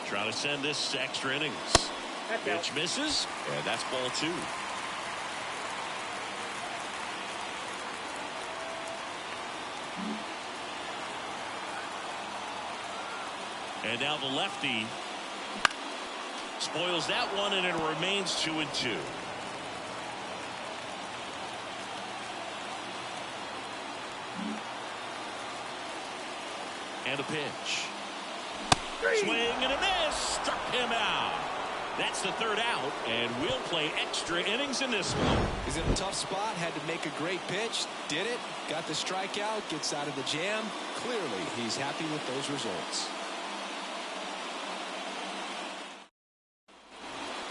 Trying to send this to extra innings. Pitch misses, and that's ball 2. And now the lefty spoils that one, and it remains 2-2. And a pitch. Swing and a miss. Struck him out. That's the 3rd out, and we'll play extra innings in this one.
He's in a tough spot. Had to make a great pitch. Did it. Got the strikeout. Gets out of the jam. Clearly, he's happy with those results.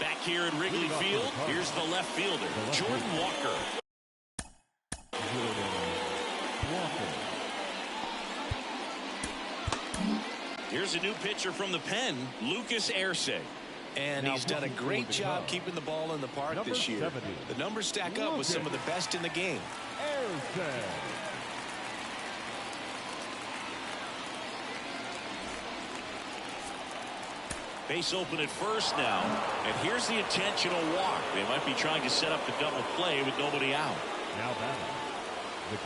Back here at Wrigley Field, here's the left fielder, Jordan Walker. Here's a new pitcher from the pen, Lucas Erce.
And he's done a great job keeping the ball in the park this year. The numbers stack up with some of the best in the game.
Base open at first now. And here's the intentional walk. They might be trying to set up the double play with nobody out.
Now that.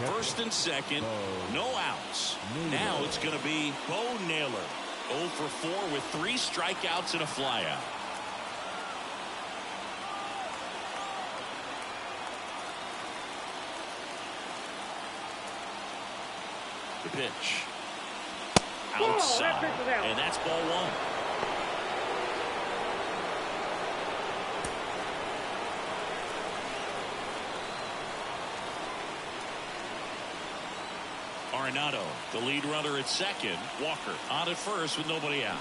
First and second, no outs. Now it's going to be Bo Naylor. 0 for 4 with 3 strikeouts and a flyout. The pitch. Outside. And that's ball 1. Arenado, the lead runner at second. Walker on at first with nobody out.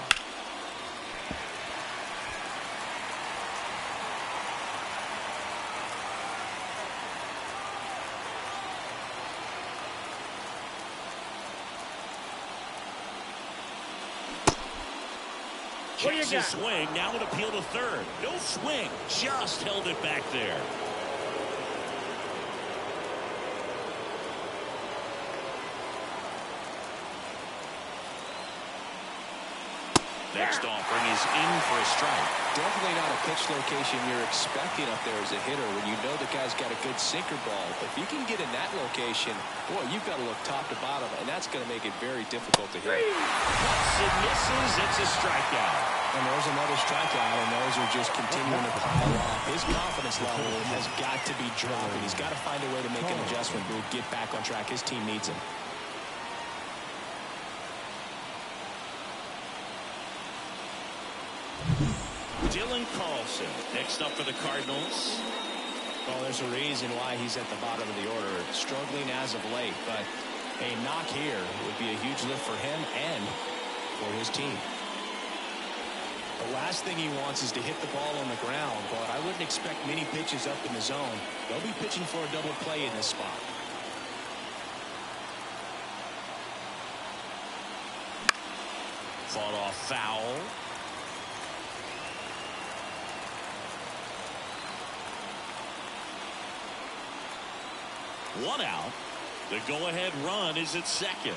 Checks his swing, now an appeal to third. No swing, just held it back there. Next offering is in for a strike.
Definitely not a pitch location you're expecting up there as a hitter when you know the guy's got a good sinker ball. But if you can get in that location, boy, you've got to look top to bottom, and that's going to make it very difficult to hit.
Cuts and misses. It's a strikeout.
And there's another strikeout, and those are just continuing to pile up. His confidence level has got to be dropping. He's got to find a way to make an adjustment, Boog, get back on track. His team needs him.
Dylan Carlson next up for the Cardinals.
Well, there's a reason why he's at the bottom of the order, struggling as of late, but a knock here would be a huge lift for him and for his team. The last thing he wants is to hit the ball on the ground, but I wouldn't expect many pitches up in the zone. They'll be pitching for a double play in this spot.
Fought off foul. One out. The go-ahead run is at second.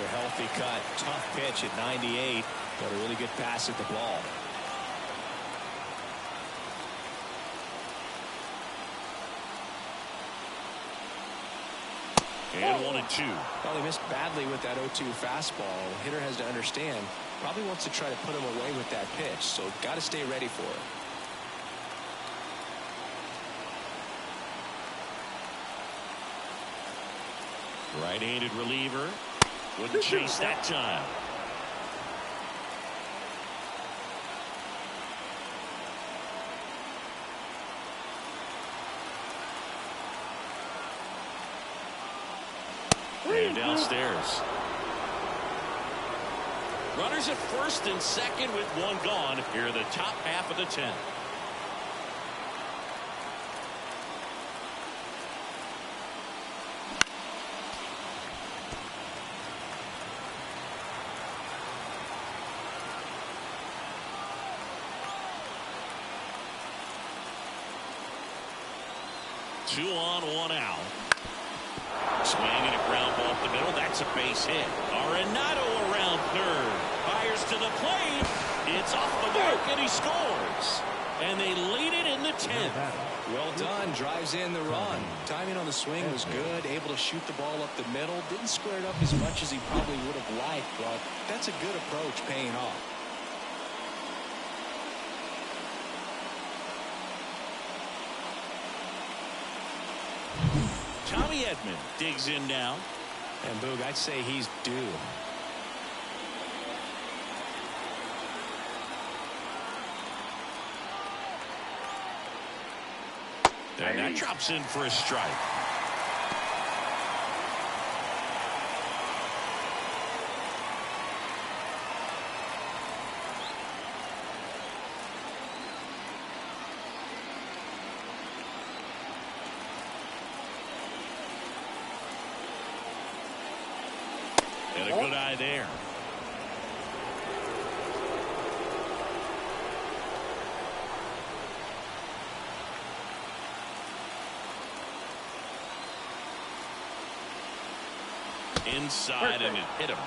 The healthy cut, tough pitch at 98, but a really good pass at the ball.
And 1-2.
Well, he missed badly with that 0-2 fastball. The hitter has to understand, probably wants to try to put him away with that pitch, so got to stay ready for it.
Right-handed reliever. Wouldn't chase that time. And downstairs. Runners at first and second with one gone. Here are the top half of the 10th. Two on, one out. Swinging a ground ball up the middle. That's a base hit. Arenado around third. Fires to the plate. It's off the mark and he scores. And they lead it in the 10th.
Well done. Drives in the run. Timing on the swing was good. Able to shoot the ball up the middle. Didn't square it up as much as he probably would have liked, but that's a good approach paying off.
Tommy Edman digs in now.
And Boog, I'd say he's due.
And that drops in for a strike. by there. Inside, and it hit him.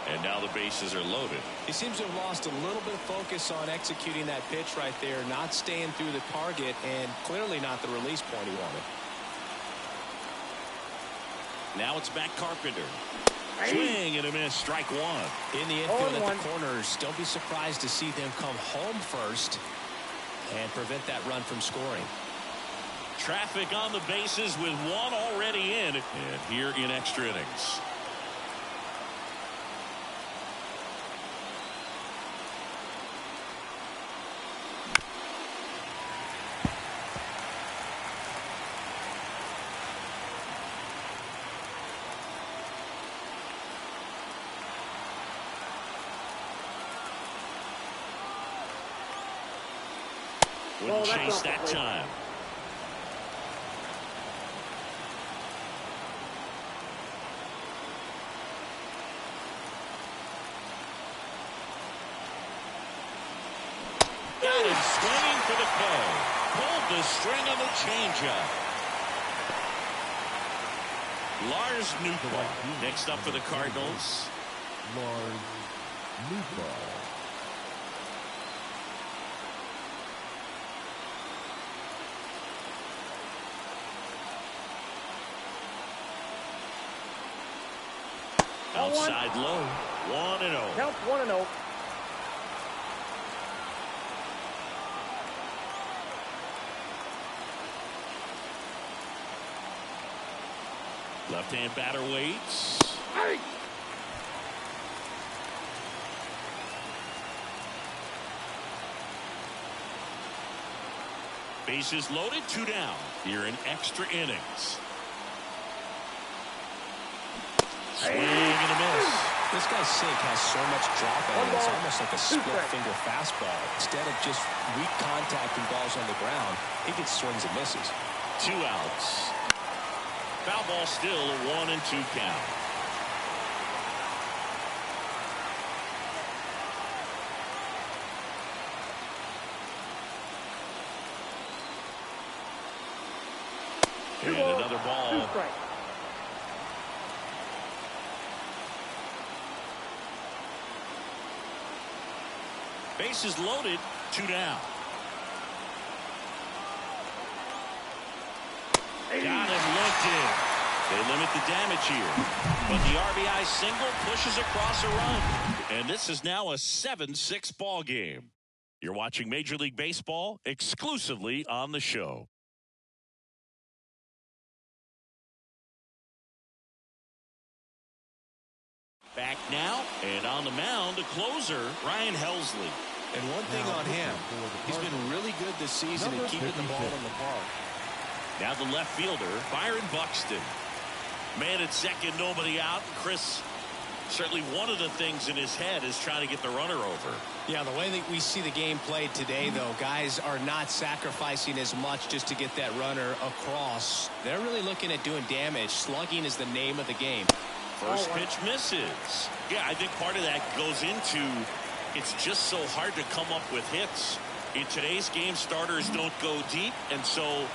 And now the bases are loaded.
He seems to have lost a little bit of focus on executing that pitch right there, not staying through the target, and clearly not the release point he wanted.
Now it's back Carpenter. Swing and a miss, strike one.
In the infield at the corners, don't be surprised to see them come home first and prevent that run from scoring.
Traffic on the bases with one already in. And here in extra innings. Wouldn't chase that time. Got him swinging for the K. Pulled the string on the changeup. Lars Nootbaar next up for the Cardinals.
Lars Nootbaar.
Outside low. 1-0.
Count 1-0.
Left-hand batter waits.
Hey.
Bases loaded, 2 down. Here in extra innings. Swing and a miss.
This guy's sink has so much drop in it. It's almost like a split-finger fastball. Instead of just weak contact and balls on the ground, he gets swings and misses.
2 outs. Foul ball still, a 1-2 count. And another ball. Bases loaded, 2 down. Got him linked in. They limit the damage here. But the RBI single pushes across a run. And this is now a 7-6 ball game. You're watching Major League Baseball exclusively on the show. Back now, and on the mound, the closer, Ryan Helsley.
And one thing on him, he's been really good this season at keeping the ball in the park.
Now the left fielder, Byron Buxton. Man at second, nobody out. Chris, certainly one of the things in his head is trying to get the runner over.
Yeah, the way that we see the game played today, though, guys are not sacrificing as much just to get that runner across. They're really looking at doing damage. Slugging is the name of the game.
First pitch misses. Yeah, I think part of that goes into it's just so hard to come up with hits. In today's game, starters don't go deep, and so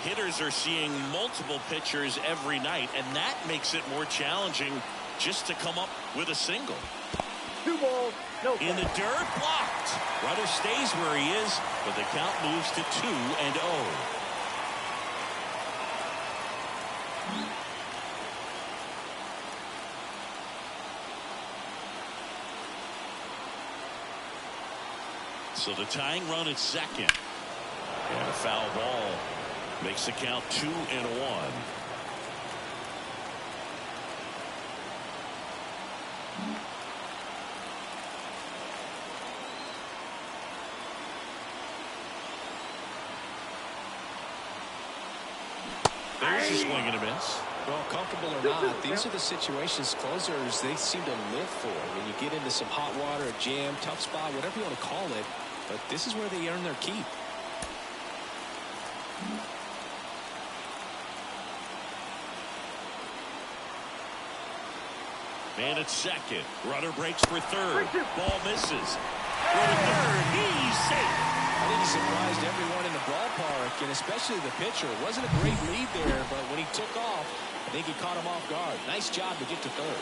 hitters are seeing multiple pitchers every night, and that makes it more challenging just to come up with a single.
2 balls, no
in the dirt, blocked. Runner stays where he is, but the count moves to 2-0. So the tying run at second. And a foul ball makes the count 2-1. There's a swing and a miss.
Well, comfortable or not, these are the situations closers they seem to live for. When you get into some hot water, a jam, tough spot, whatever you want to call it, but this is where they earn their keep.
Man at second. Runner breaks for third. Ball misses. For the third. He's safe.
I think he surprised everyone in the ballpark, and especially the pitcher. It wasn't a great lead there, but when he took off, I think he caught him off guard. Nice job to get to third.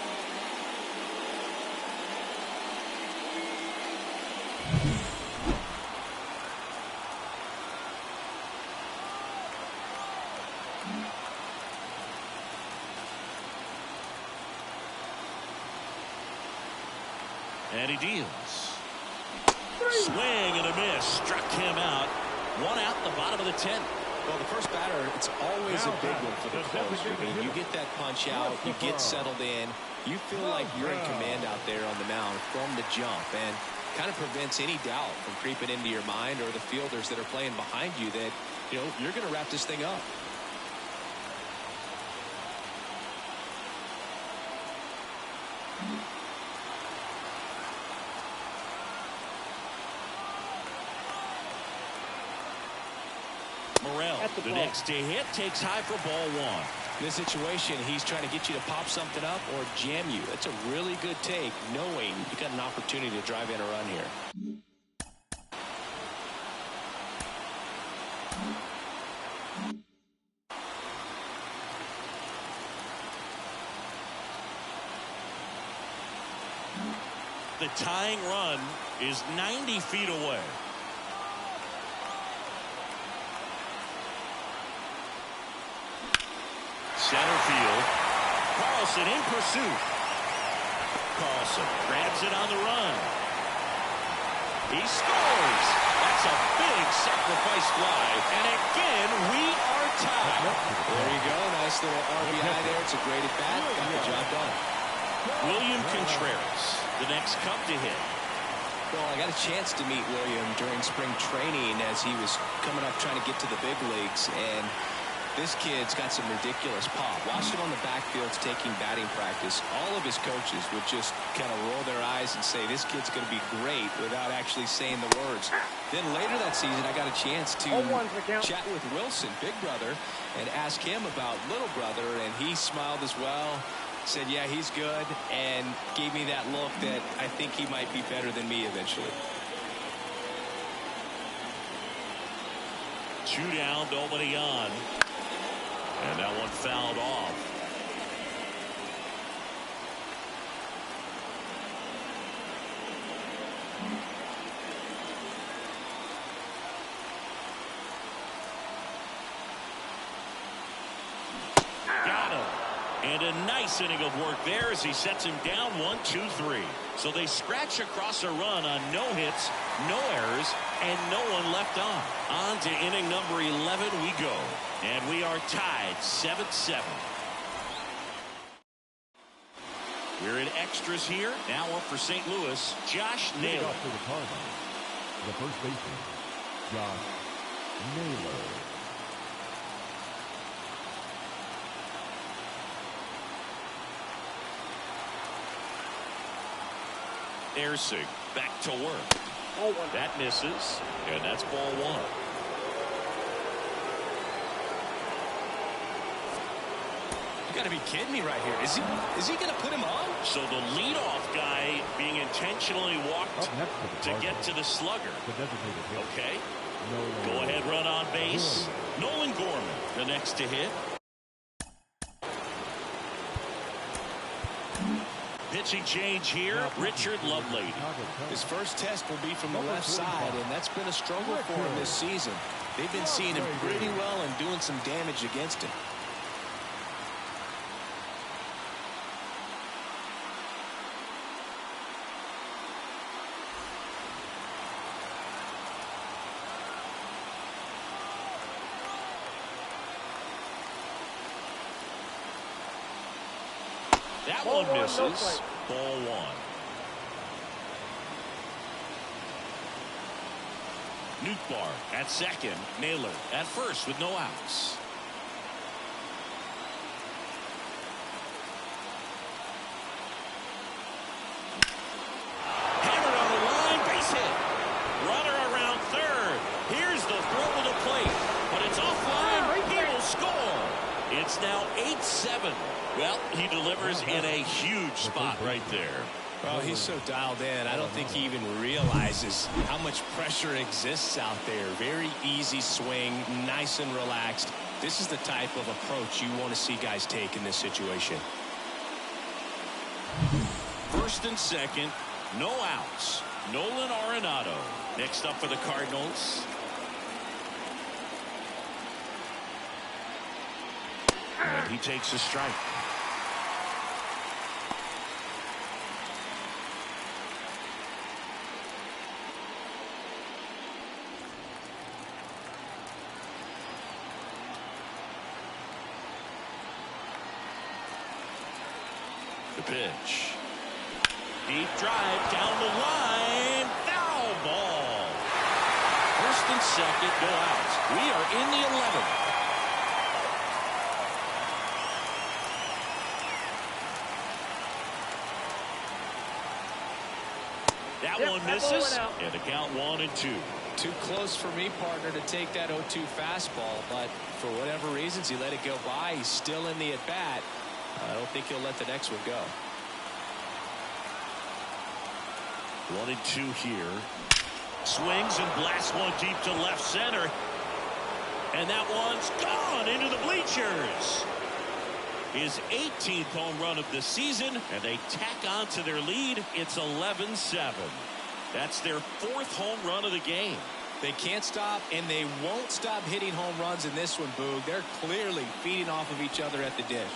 And he deals. Swing and a miss. Struck him out. One out in the bottom of the 10th.
Well, the first batter, it's always a big one for the closer. I mean, you get that punch out, you get settled in, you feel like you're in command out there on the mound from the jump, and kind of prevents any doubt from creeping into your mind or the fielders that are playing behind you that, you know, you're going to wrap this thing up.
Morel, the next to hit, takes high for ball one.
In this situation, he's trying to get you to pop something up or jam you. That's a really good take, knowing you got an opportunity to drive in a run here.
The tying run is 90 feet away. Center field. Carlson in pursuit. Carlson grabs it on the run. He scores. That's a big sacrifice fly. And again, we are tied.
There you go. Nice little RBI there. It's a great at bat. Got the job done.
William Contreras, the next cup to hit.
Well, I got a chance to meet William during spring training as he was coming up trying to get to the big leagues, and this kid's got some ridiculous pop. Watched him on the backfields taking batting practice. All of his coaches would just kind of roll their eyes and say, this kid's going to be great, without actually saying the words. Then later that season, I got a chance to chat with Wilson, big brother, and ask him about little brother, and he smiled as well. Said, yeah, he's good, and gave me that look that I think he might be better than me eventually.
2 down, nobody on. And that one fouled off. Got him. And a nice inning of work there as he sets him down 1-2-3. So they scratch across a run on no hits, no errors, and no one left on. On to inning number 11 we go. And we are tied 7-7. We're in extras here. Now up for St. Louis, Josh Naylor.
For the Cardinals, the first baseman, Josh Naylor.
Ersig back to work. That misses, and that's ball one.
You got to be kidding me right here. Is he going to put him on?
So the leadoff guy being intentionally walked to get to the slugger. Okay. Go ahead, run on base. Nolan Gorman, the next to hit. Pitching change here, Richard Lovelady.
His first test will be from the left side, and that's been a struggle for him this season. They've been seeing him pretty well and doing some damage against him.
That one misses. Ball one. Nootbaar at second. Naylor at first with no outs. Hammered on the line. Base hit. Runner around third. Here's the throw to the plate. But it's offline. He will score. It's now 8-7. Well, he delivers in a huge spot right there.
Well, he's so dialed in. I don't think he even realizes how much pressure exists out there. Very easy swing, nice and relaxed. This is the type of approach you want to see guys take in this situation.
First and second, no outs. Nolan Arenado next up for the Cardinals. And he takes a strike. The pitch. Deep drive down the line. Foul ball. First and second, no outs. We are in the 11th. That one misses, and the count 1-2.
Too close for me, partner, to take that 0-2 fastball, but for whatever reasons, he let it go by. He's still in the at-bat. I don't think he'll let the next one go.
1-2 here. Swings and blasts one deep to left center. And that one's gone into the bleachers. His 18th home run of the season, and they tack on to their lead. It's 11-7. That's their 4th home run of the game.
They can't stop, and they won't stop hitting home runs in this one, Boog. They're clearly feeding off of each other at the dish.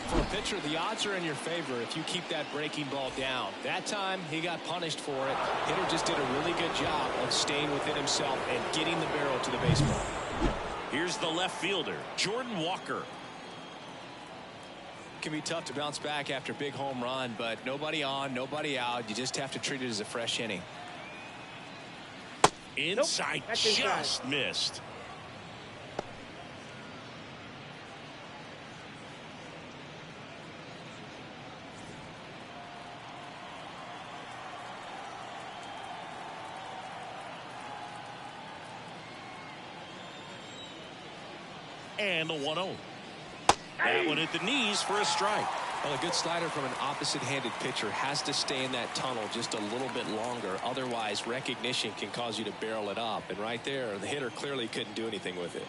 For a pitcher, the odds are in your favor if you keep that breaking ball down. That time, he got punished for it. Hitter just did a really good job of staying within himself and getting the barrel to the baseball.
Here's the left fielder, Jordan Walker.
It can be tough to bounce back after a big home run, but nobody on, nobody out. You just have to treat it as a fresh inning.
Inside,
nope,
just missed. And the 1-0. That one at the knees for a strike.
Well, a good slider from an opposite-handed pitcher has to stay in that tunnel just a little bit longer. Otherwise, recognition can cause you to barrel it up. And right there, the hitter clearly couldn't do anything with it.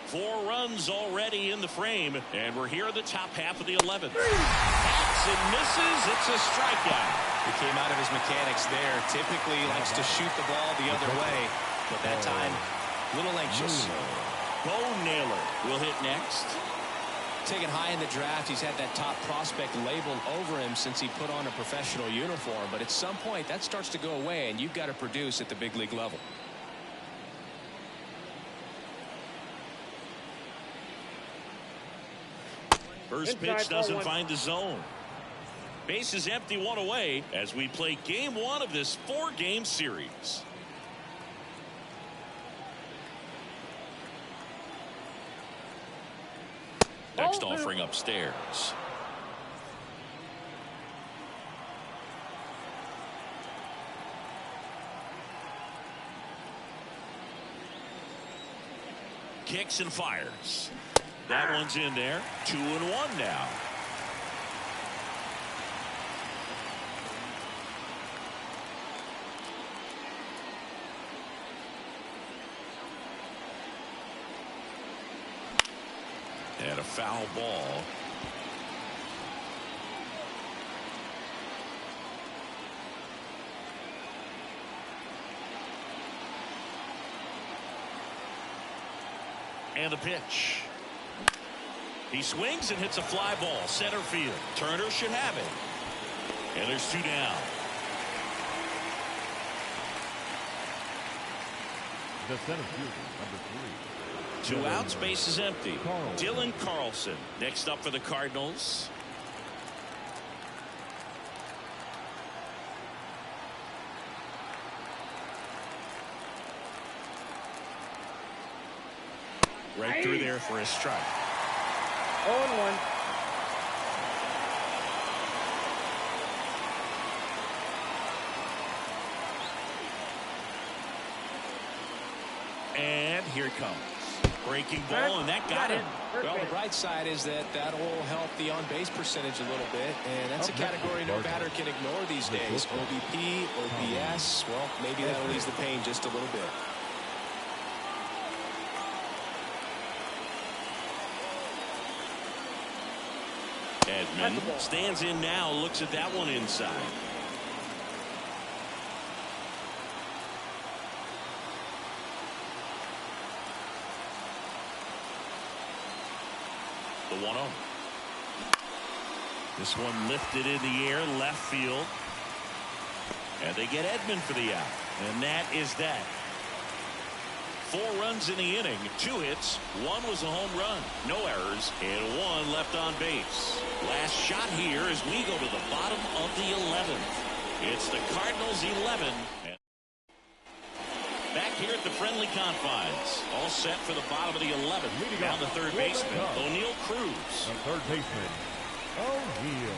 Four runs already in the frame, and we're here at the top half of the 11th. Hacks and misses. It's a strikeout.
He came out of his mechanics there. Typically likes to shoot the ball the other way, but that time, a little anxious.
Bo Naylor will hit next.
Taken high in the draft, he's had that top prospect labeled over him since he put on a professional uniform, but at some point, that starts to go away, and you've got to produce at the big league level.
First pitch doesn't find the zone. Base is empty, one away as we play game one of this 4-game series. Next offering upstairs. Kicks and fires. That one's in there. 2-1 now. And a foul ball. And a pitch. He swings and hits a fly ball center field. Turner should have it. And there's 2 down.
The center fielder, number 3.
2 outs, base is empty. Dylan Carlson next up for the Cardinals. Right through there for a strike.
0-1.
And here it comes. Breaking ball, and that got him.
Well, the bright side is that will help the on-base percentage a little bit, and that's a category no batter can ignore these days. OBP, OPS, well, maybe that'll ease the pain just a little bit.
Edman stands in now, looks at that one inside. The 1-0. This one lifted in the air, left field. And they get Edman for the out. And that is that. 4 runs in the inning, 2 hits, 1 was a home run, no errors, and 1 left on base. Last shot here as we go to the bottom of the 11th. It's the Cardinals 11. Back here at the friendly confines. All set for the bottom of the 11th. Down the third baseman, O'Neill Cruz.
The third baseman, O'Neill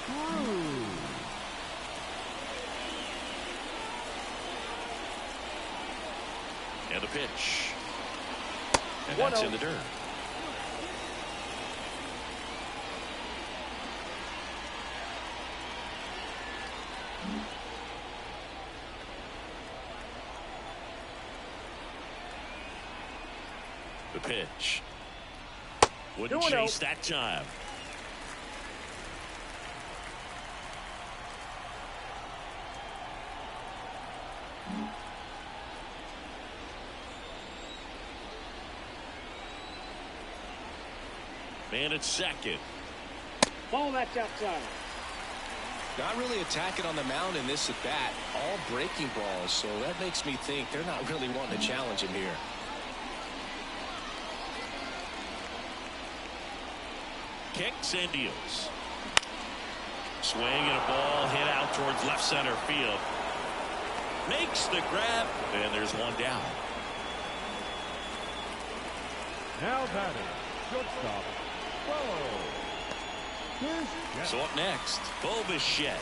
Cruz.
And the pitch. And that's in the dirt. The pitch. Wouldn't chase that time. Man at second.
Ball, that's outside.
Not really attacking on the mound in this at bat. All breaking balls, so that makes me think they're not really wanting to challenge him here.
Kicks and deals. Swing and a ball hit out towards left center field. Makes the grab, and there's one down.
Now batting, shortstop,
So up next, Bo Bichette.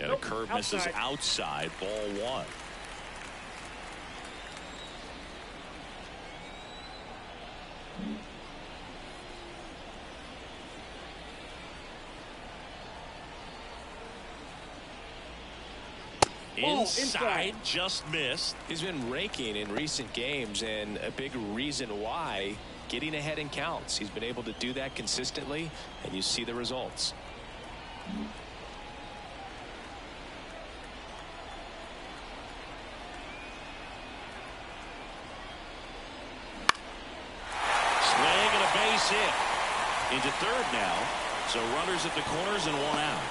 And a curve misses outside, ball 1. Inside, just missed.
He's been raking in recent games, and a big reason why, getting ahead in counts. He's been able to do that consistently, and you see the results.
Swing and a base hit. Into third now. So runners at the corners and 1 out.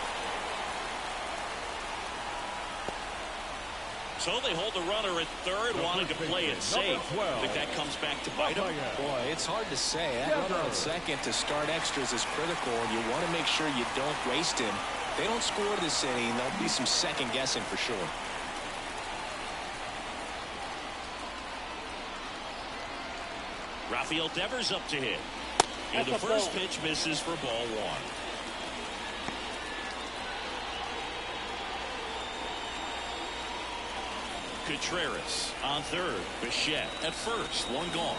So they hold the runner at third, wanting to play it safe. I think that comes back to bite him.
Boy, it's hard to say. That runner at second to start extras is critical, and you want to make sure you don't waste him. If they don't score this inning, there'll be some second guessing for sure.
Rafael Devers up to hit. And the first pitch misses for ball 1. Contreras on third. Bichette at first. 1 gone.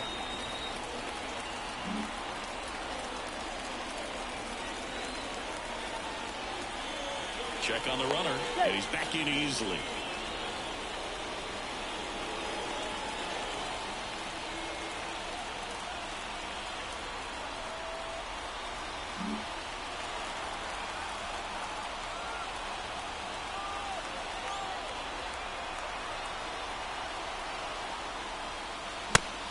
Check on the runner, and he's back in easily.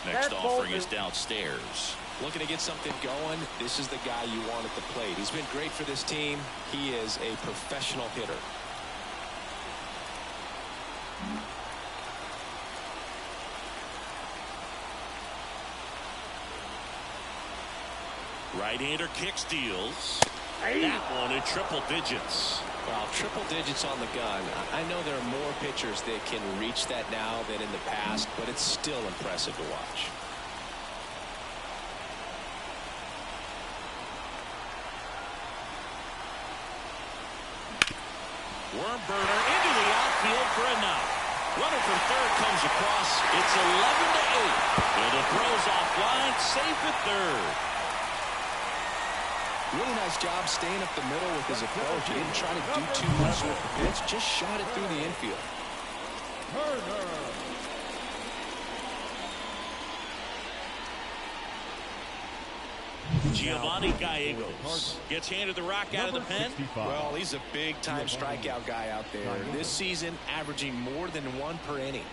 Next offering is downstairs.
Looking to get something going. This is the guy you want at the plate. He's been great for this team. He is a professional hitter.
Right-hander kicks, deals. That one in triple digits.
Well, triple digits on the gun. I know there are more pitchers that can reach that now than in the past, but it's still impressive to watch.
Worm burner into the outfield for a knock. Runner from third comes across. It's 11-8. And the throw's offline, safe at third.
Really nice job staying up the middle with his approach. He didn't try to do too much with the pitch, just shot it through the infield.
Giovanni Gallegos gets handed the rock out of the pen.
Well, he's a big-time strikeout guy out there. This season, averaging more than one per inning.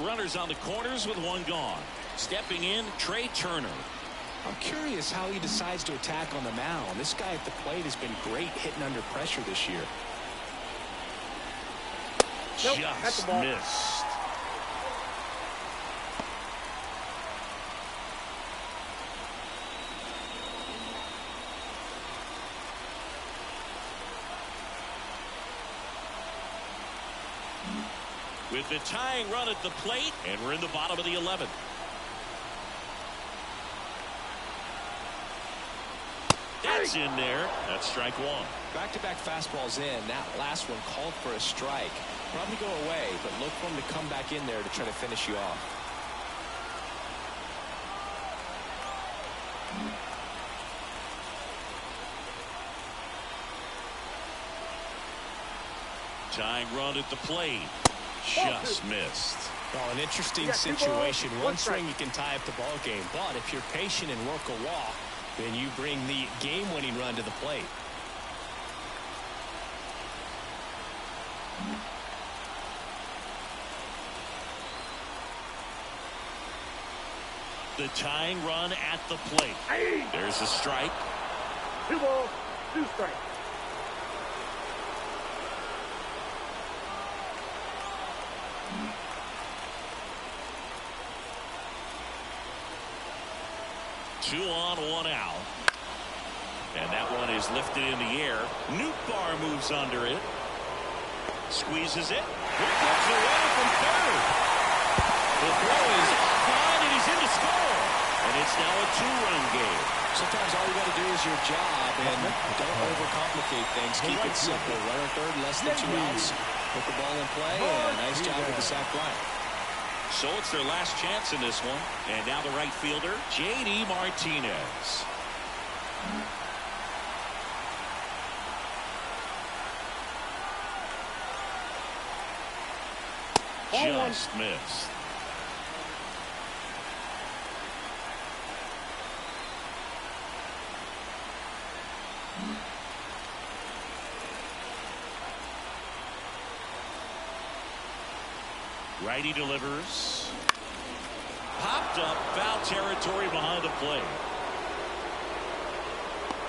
Runners on the corners with one gone. Stepping in, Trey Turner.
I'm curious how he decides to attack on the mound. This guy at the plate has been great hitting under pressure this year.
Nope,
Just missed. With the tying run at the plate, and we're in the bottom of the 11th. That's in there. That's strike one.
Back-to-back fastballs in. That last one called for a strike. Probably go away, but look for him to come back in there to try to finish you off.
Tying run at the plate. Just missed.
Well, an interesting situation. One string you can tie up the ball game, but if you're patient and work a walk, then you bring the game-winning run to the plate.
The tying run at the plate. There's a strike.
2 balls, 2 strikes.
Two on, one out. And that one is lifted in the air. Nootbaar moves under it. Squeezes it. Here comes the runner from third. The throw is offline and he's in to score. And it's now a 2-run game.
Sometimes all you got to do is your job and don't overcomplicate things. Keep it simple. Runner third, less than 2 outs. Put the ball in play, and nice job with the sac fly.
So it's their last chance in this one. And now the right fielder, J.D. Martinez. Just missed. Righty delivers. Popped up, foul territory behind the plate.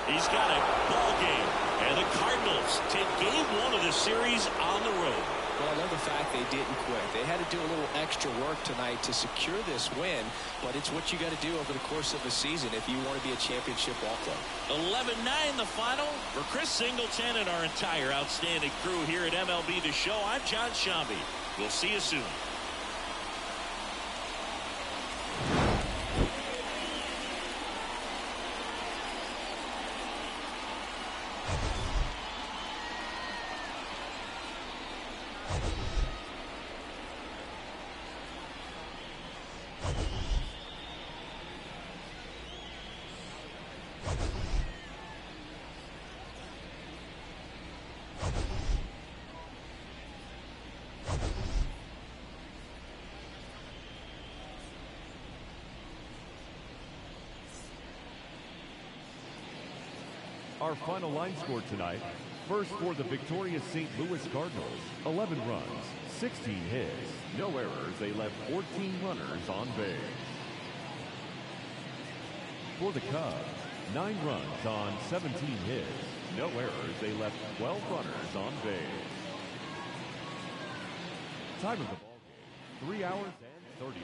He's got it. Ball game. And the Cardinals take game 1 of the series on the road.
Well, I love the fact they didn't quit. They had to do a little extra work tonight to secure this win, but it's what you got to do over the course of the season if you want to be a championship ball club.
11-9 the final. For Chris Singleton and our entire outstanding crew here at MLB The Show, I'm John Shambi. We'll see you soon.
Our final line score tonight. First for the victorious St. Louis Cardinals, 11 runs, 16 hits, no errors. They left 14 runners on base. For the Cubs, 9 runs on 17 hits, no errors. They left 12 runners on base. Time of the ball game, 3 hours and 39